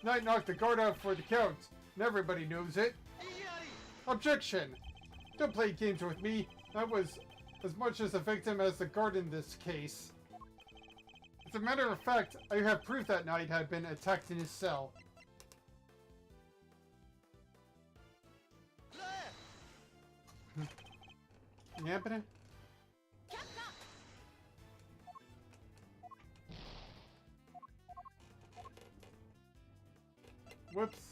Knight knocked the guard out for the count, and everybody knows it. Objection! Don't play games with me. I was as much as a victim as the guard in this case. As a matter of fact, I have proof that Knight had been attacked in his cell. Gambit? Whoops.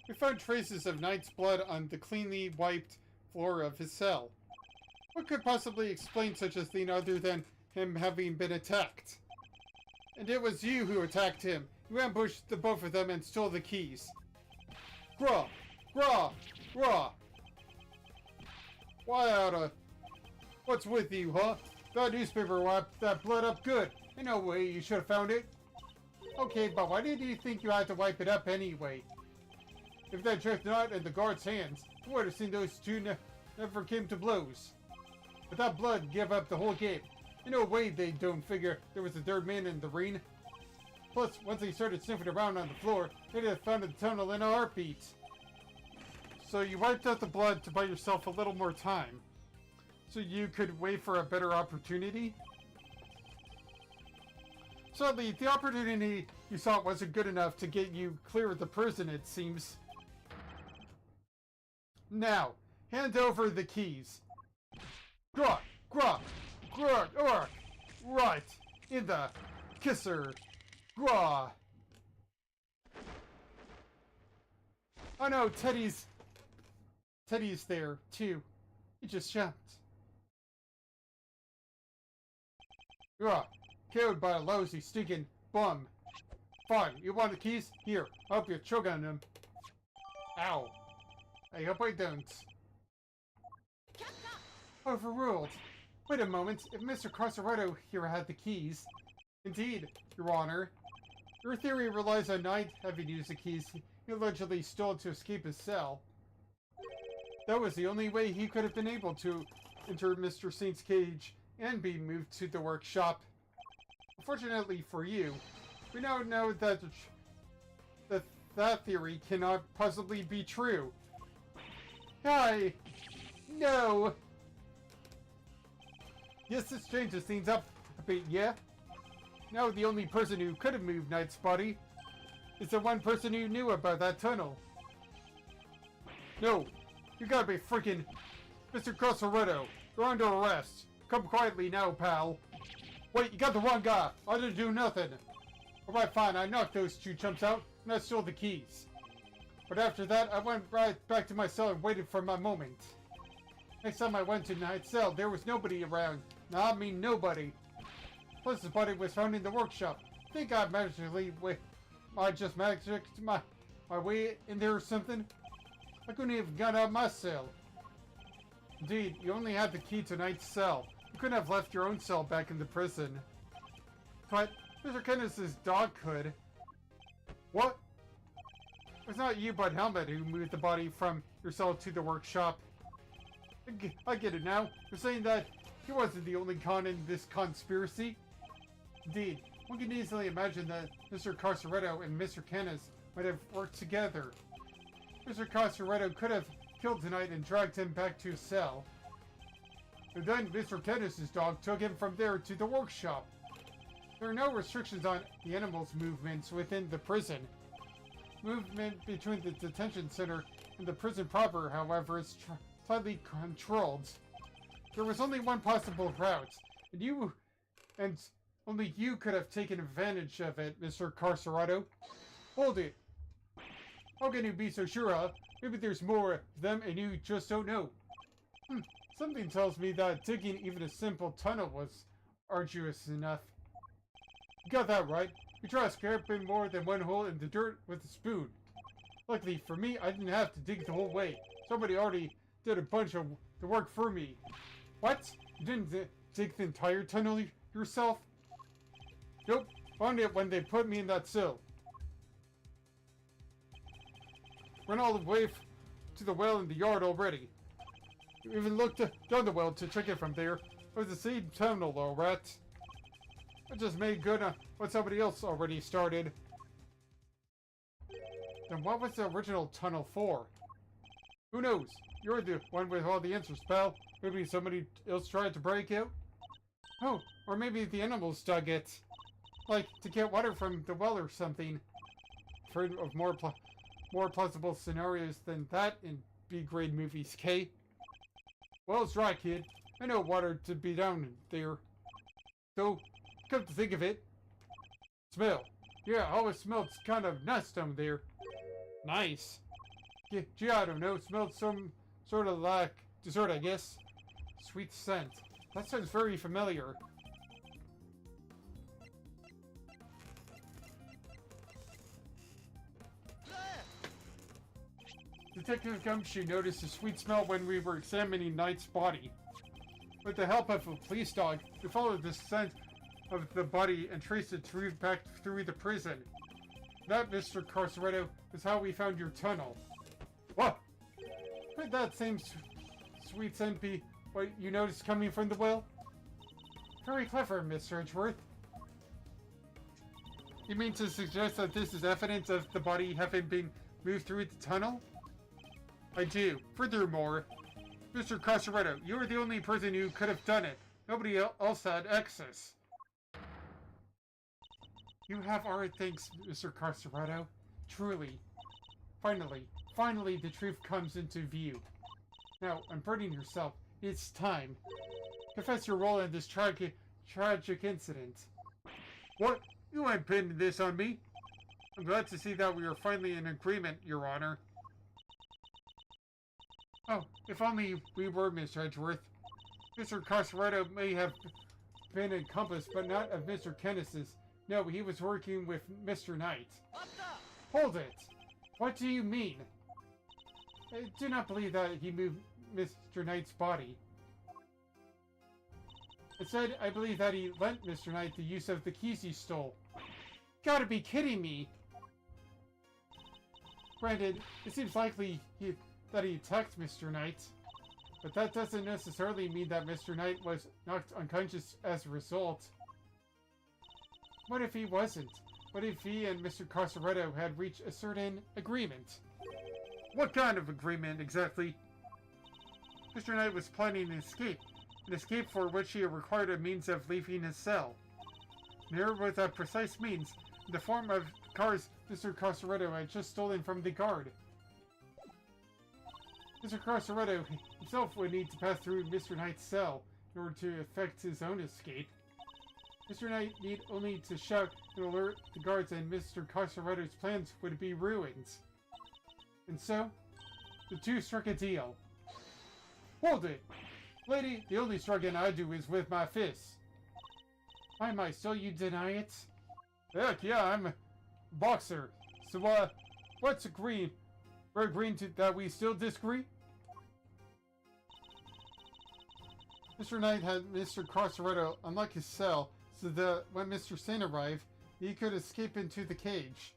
We found traces of Knight's blood on the cleanly wiped floor of his cell. What could possibly explain such a thing other than him having been attacked? And it was you who attacked him. You ambushed the both of them and stole the keys. Grah! Grah! Grah! Why outta... What's with you, huh? That newspaper wiped that blood up good. Ain't no way you should have found it. Okay, but why did you think you had to wipe it up anyway? If that trick's not in the guard's hands, you would have seen those two never came to blows. But that blood gave up the whole game. In no way they don't figure there was a third man in the ring. Plus, once they started sniffing around on the floor, they'd have found the tunnel in a heartbeat. So you wiped out the blood to buy yourself a little more time. So you could wait for a better opportunity? Sadly, the opportunity you sought wasn't good enough to get you clear of the prison, it seems. Now, hand over the keys. Grok, grok, grok, ork. Right, in the kisser. Grah. Oh no, Teddy's there, too. He just jumped. Grah. Killed by a lousy, stinking bum. Fine, you want the keys? Here, I hope you choke on them. Ow. I hope I don't. Overruled. Wait a moment, if Mr. Carceretto here had the keys. Indeed, Your Honor. Your theory relies on Knight having used the keys he allegedly stole to escape his cell. That was the only way he could have been able to enter Mr. Saint's cage and be moved to the workshop. Unfortunately for you, we now know that that theory cannot possibly be true. Hi! No! Yes, this changes things up a bit, yeah? Now the only person who could have moved Knight's body is the one person who knew about that tunnel. No! You gotta be freaking... Mr. Carceretto, you're under arrest. Come quietly now, pal. Wait, you got the wrong guy. I didn't do nothing. Alright, fine. I knocked those two chumps out, and I stole the keys. But after that, I went right back to my cell and waited for my moment. Next time I went to Knight's cell, there was nobody around. No, I mean nobody. Plus, his body was found in the workshop. I think I just magicked my way in there or something. I couldn't even get out of my cell. Indeed, you only had the key to Knight's cell. You couldn't have left your own cell back in the prison. But Mr. Kenneth's dog could. What? It's not you, but Helmet, who moved the body from your cell to the workshop. I get it now. You're saying that he wasn't the only con in this conspiracy? Indeed, one can easily imagine that Mr. Carceretto and Mr. Kenneth might have worked together. Mr. Carceretto could have killed tonight and dragged him back to his cell. And then Mr. Kenneth's dog took him from there to the workshop. There are no restrictions on the animal's movements within the prison. Movement between the detention center and the prison proper, however, is tightly controlled. There was only one possible route, and only you could have taken advantage of it, Mr. Carceretto. Hold it. How can you be so sure, huh? Maybe there's more of them and you just don't know. Something tells me that digging even a simple tunnel was arduous enough. You got that right. You tried scraping more than one hole in the dirt with a spoon. Luckily for me, I didn't have to dig the whole way. Somebody already did a bunch of the work for me. What? You didn't dig the entire tunnel yourself? Nope. Found it when they put me in that cell. Went all the way to the well in the yard already. You even looked down the well to check it from there. It was the same tunnel, though, right? I just made good on what somebody else already started. Then what was the original tunnel for? Who knows? You're the one with all the answers, pal. Maybe somebody else tried to break out? Oh, or maybe the animals dug it. Like, to get water from the well or something. I've heard of more plausible scenarios than that in B-grade movies, K. Well's dry, kid. I know water to be down there. So, come to think of it. Smell. Yeah, I always smelled kind of nice down there. Nice. Gee, I don't know. Smelled some sort of like dessert, I guess. Sweet scent. That sounds very familiar. Detective Gumshoe noticed a sweet smell when we were examining Knight's body. With the help of a police dog, we followed the scent of the body and traced it back through the prison. That, Mr. Carceretto, is how we found your tunnel. What? Could that same sweet scent be what you noticed coming from the well? Very clever, Mr. Edgeworth. You mean to suggest that this is evidence of the body having been moved through the tunnel? I do. Furthermore, Mr. Carceretto, you are the only person who could have done it. Nobody else had access. You have our thanks, Mr. Carceretto. Truly. Finally the truth comes into view. Now, unburden yourself. It's time. Confess your role in this tragic incident. What? You ain't pinning this on me. I'm glad to see that we are finally in agreement, Your Honor. Oh, if only we were, Mr. Edgeworth. Mr. Carceretto may have been an accomplice, but not of Mr. Kenneth's. No, he was working with Mr. Knight. Hold it! What do you mean? I do not believe that he moved Mr. Knight's body. Instead, I believe that he lent Mr. Knight the use of the keys he stole. Gotta be kidding me! Granted, it seems likely that he attacked Mr. Knight, but that doesn't necessarily mean that Mr. Knight was knocked unconscious as a result. What if he wasn't? What if he and Mr. Carceretto had reached a certain agreement? What kind of agreement, exactly? Mr. Knight was planning an escape for which he required a means of leaving his cell. And here was that precise means, in the form of cars Mr. Carceretto had just stolen from the guard. Mr. Carceretto himself would need to pass through Mr. Knight's cell in order to effect his own escape. Mr. Knight need only to shout and alert the guards, and Mr. Carceretto's plans would be ruined. And so, the two struck a deal. Hold it! Lady, the only striking I do is with my fists. Why, so you deny it? Heck yeah, I'm a boxer. So, what's agreeing? We're agreeing that we still disagree? Mr. Knight had Mr. Carceretto unlock his cell so that when Mr. Sin arrived, he could escape into the cage.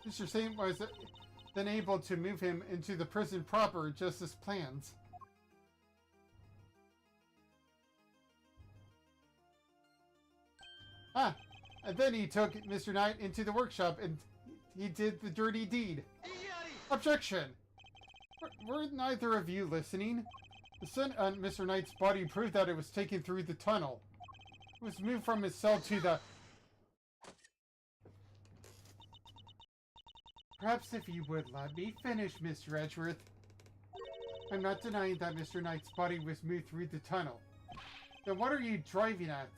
Mr. Saint was then able to move him into the prison proper just as planned. And then he took Mr. Knight into the workshop and he did the dirty deed. Objection! Were neither of you listening? The scent on Mr. Knight's body proved that it was taken through the tunnel. It was moved from his cell to the... Perhaps if you would let me finish, Mr. Edgeworth. I'm not denying that Mr. Knight's body was moved through the tunnel. Then what are you driving at?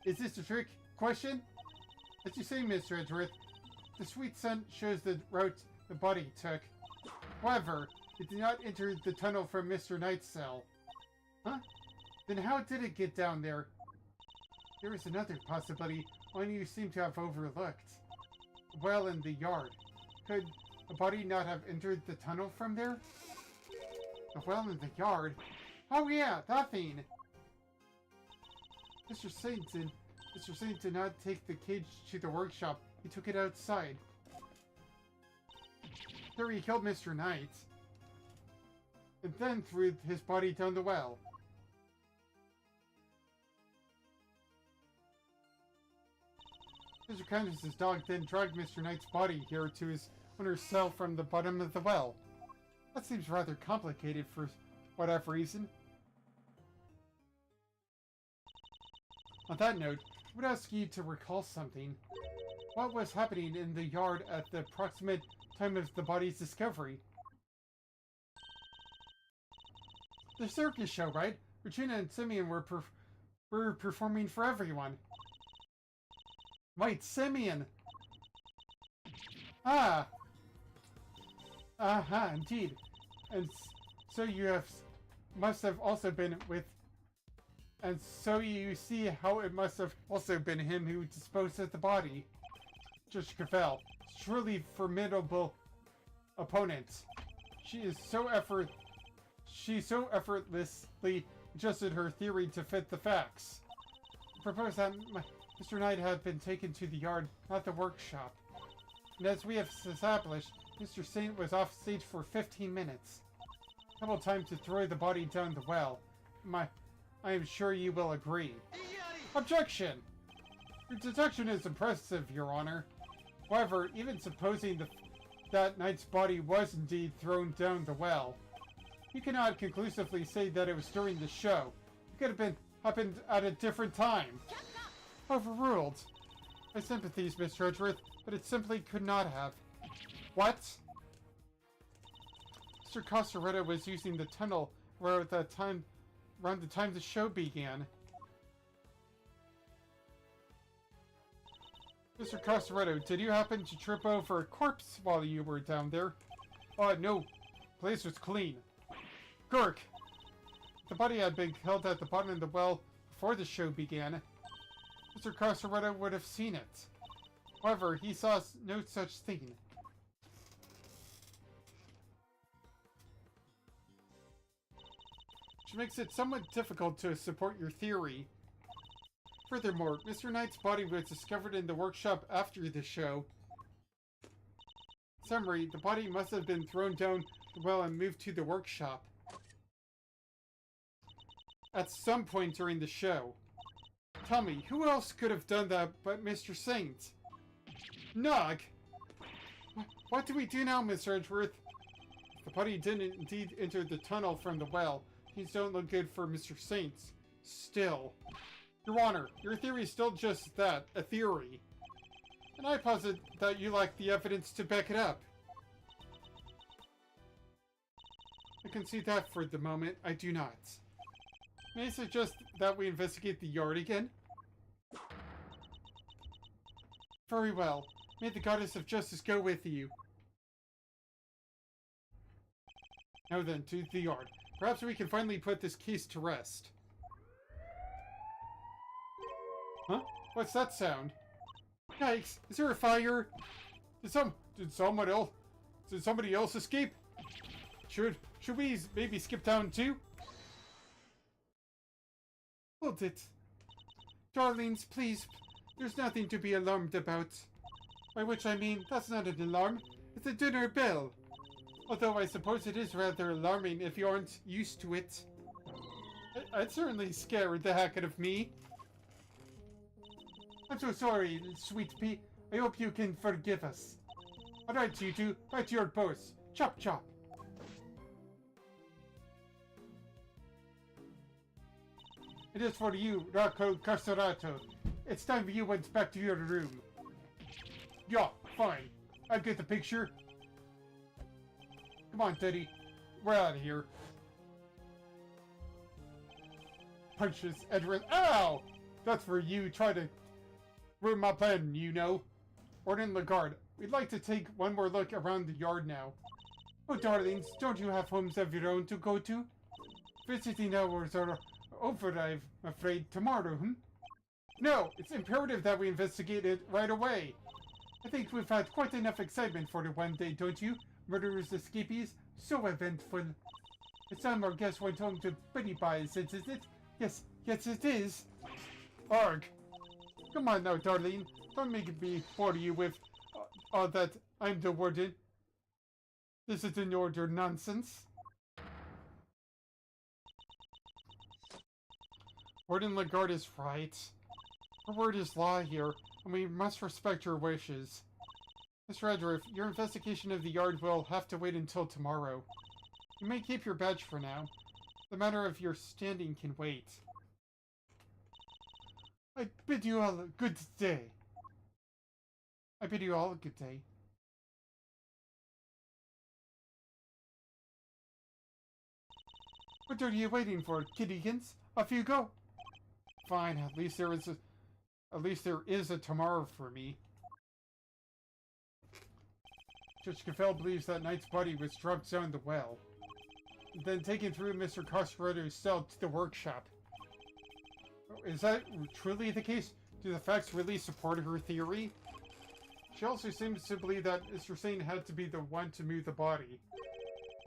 Is this a trick question? As you say, Mr. Edgeworth, the sweet scent shows the route the body took. However, it did not enter the tunnel from Mr. Knight's cell. Huh? Then how did it get down there? There is another possibility, one you seem to have overlooked. A well in the yard. Could a body not have entered the tunnel from there? A well in the yard? Oh yeah, that thing! Mr. Saint did not take the cage to the workshop. He took it outside. There he killed Mr. Knight. And then threw his body down the well. Mr. Candace's dog then dragged Mr. Knight's body here to his owner's cell from the bottom of the well. That seems rather complicated for whatever reason. On that note, I would ask you to recall something. What was happening in the yard at the approximate time of the body's discovery? The circus show, right? Regina and Simeon were performing for everyone. Right, Simeon! Ah! Aha, indeed. And so you must have also been with... And so you see how it must have also been him who disposed of the body. Judge Cavell, truly formidable opponent. She so effortlessly adjusted her theory to fit the facts. I proposed that Mr. Knight had been taken to the yard, not the workshop. And as we have established, Mr. Saint was off stage for 15 minutes. Ample time to throw the body down the well. I am sure you will agree. Objection! Your deduction is impressive, Your Honor. However, even supposing that Knight's body was indeed thrown down the well, you cannot conclusively say that it was during the show. It could have happened at a different time. Overruled. My sympathies, Mr. Edgeworth, but it simply could not have. What? Mr. Costaretto was using the tunnel around the time the show began. Mr. Costaretto, did you happen to trip over a corpse while you were down there? No. The place was clean. Gurk! The body had been held at the bottom of the well before the show began. Mr. Costaretto would have seen it. However, he saw no such thing. Which makes it somewhat difficult to support your theory. Furthermore, Mr. Knight's body was discovered in the workshop after the show. In summary, the body must have been thrown down the well and moved to the workshop at some point during the show. Tell me, who else could have done that but Mr. Saint? Nog! What do we do now, Mr. Edgeworth? The body didn't indeed enter the tunnel from the well. Things don't look good for Mr. Saint. Still. Your Honor, your theory is still just that, a theory. And I posit that you lack the evidence to back it up. I can see that for the moment, I do not. May I suggest that we investigate the yard again? Very well. May the Goddess of Justice go with you. Now then, to the yard. Perhaps we can finally put this case to rest. Huh? What's that sound? Yikes! Is there a fire? Did somebody else escape? Should we maybe skip down too? Hold it. Darlings, please. There's nothing to be alarmed about. By which I mean, that's not an alarm. It's a dinner bell. Although I suppose it is rather alarming if you aren't used to it. It certainly scared the heck out of me. I'm so sorry, sweet pea. I hope you can forgive us. Alright, you two. Back to your posts. Chop chop. It is for you, Rocco Castorato. It's time you went back to your room. Yeah, fine. I get the picture. Come on, Teddy. We're out of here. Punches Edward. Ow! That's for you. Try to ruin my plan, you know. Warden Lagarde, we'd like to take one more look around the yard now. Oh, darlings, don't you have homes of your own to go to? Visiting hours are over, I'm afraid, tomorrow, No, it's imperative that we investigate it right away. I think we've had quite enough excitement for the one day, don't you? Murderers escapees? So eventful. It's time our guest went home to Betty Pies, isn't it? Yes, it is. Arg. Come on now, darling. Don't make me bore you with all that I'm the warden. This is an order nonsense. Warden Lagarde is right. Her word is law here, and we must respect her wishes. Mr. Edgeworth, your investigation of the yard will have to wait until tomorrow. You may keep your badge for now. The matter of your standing can wait. I bid you all a good day. I bid you all a good day. What are you waiting for, kittykins? Off you go. Fine, at least there is a tomorrow for me. Judge Cafell believes that Knight's body was dropped down the well, and then taken through Mr. Costaretto's cell to the workshop. Is that truly the case? Do the facts really support her theory? She also seems to believe that Mr. Saint had to be the one to move the body.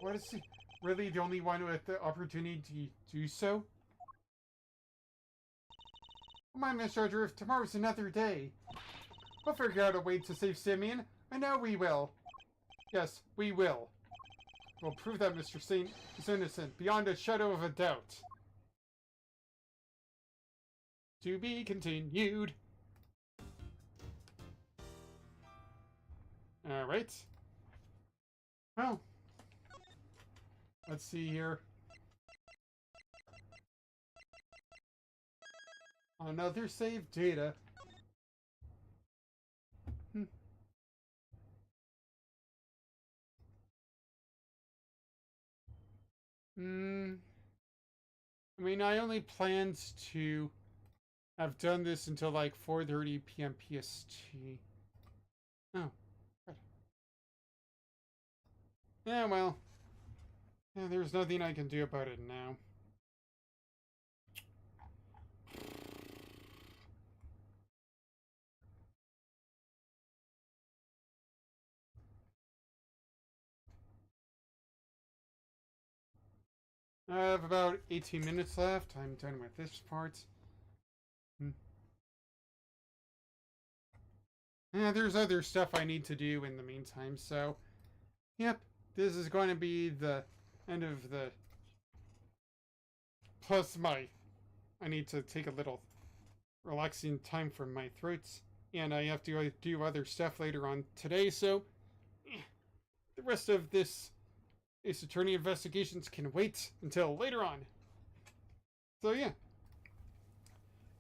What is he really the only one with the opportunity to do so? Come on, Mr. Drift, tomorrow's another day. We'll figure out a way to save Simeon. I know we will. Yes, we will. We'll prove that Mr. Saint is innocent, beyond a shadow of a doubt. To be continued. Alright. Well. Let's see here. Another save data. I mean, I only planned to have done this until like 4:30 p.m. PST. Oh, good. Yeah, well. Yeah, there's nothing I can do about it now. I have about 18 minutes left. I'm done with this part. Yeah, there's other stuff I need to do in the meantime, so... Yep, this is going to be the end of the... Plus I need to take a little relaxing time from my throats, and I have to do other stuff later on today, so... The rest of this Ace Attorney investigations can wait until later on. So yeah.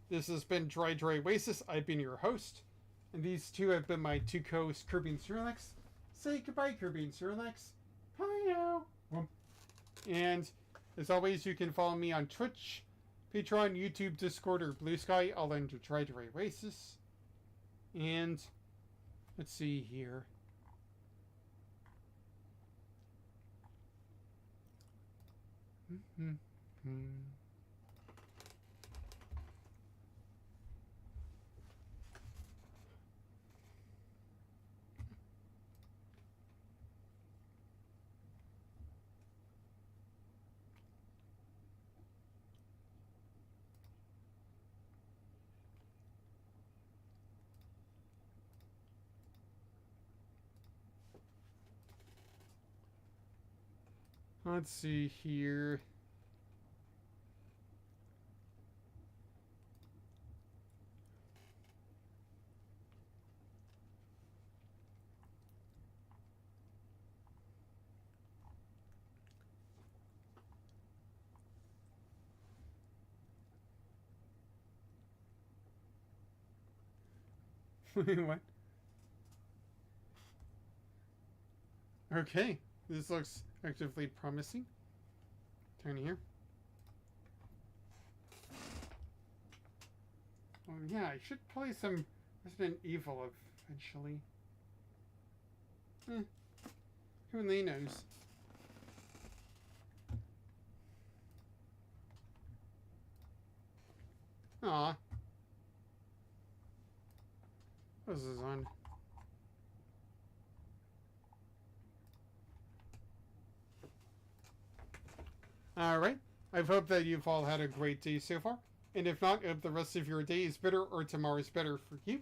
This has been Dry Oasis. I've been your host. And these two have been my two co-hosts, Kirby and Snorlax. Say goodbye, Kirby and Snorlax. Bye now. And as always, you can follow me on Twitch, Patreon, YouTube, Discord, or Blue Sky, all under Dry Oasis. And let's see here. Let's see here. What? Okay, this looks actively promising. Turn here. Oh yeah, I should play some Resident Evil eventually. Who only knows? Aw. What is this on? Alright. I hope that you've all had a great day so far. And if not, if the rest of your day is better or tomorrow is better for you.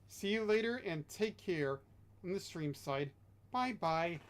See you later and take care on the stream side. Bye bye.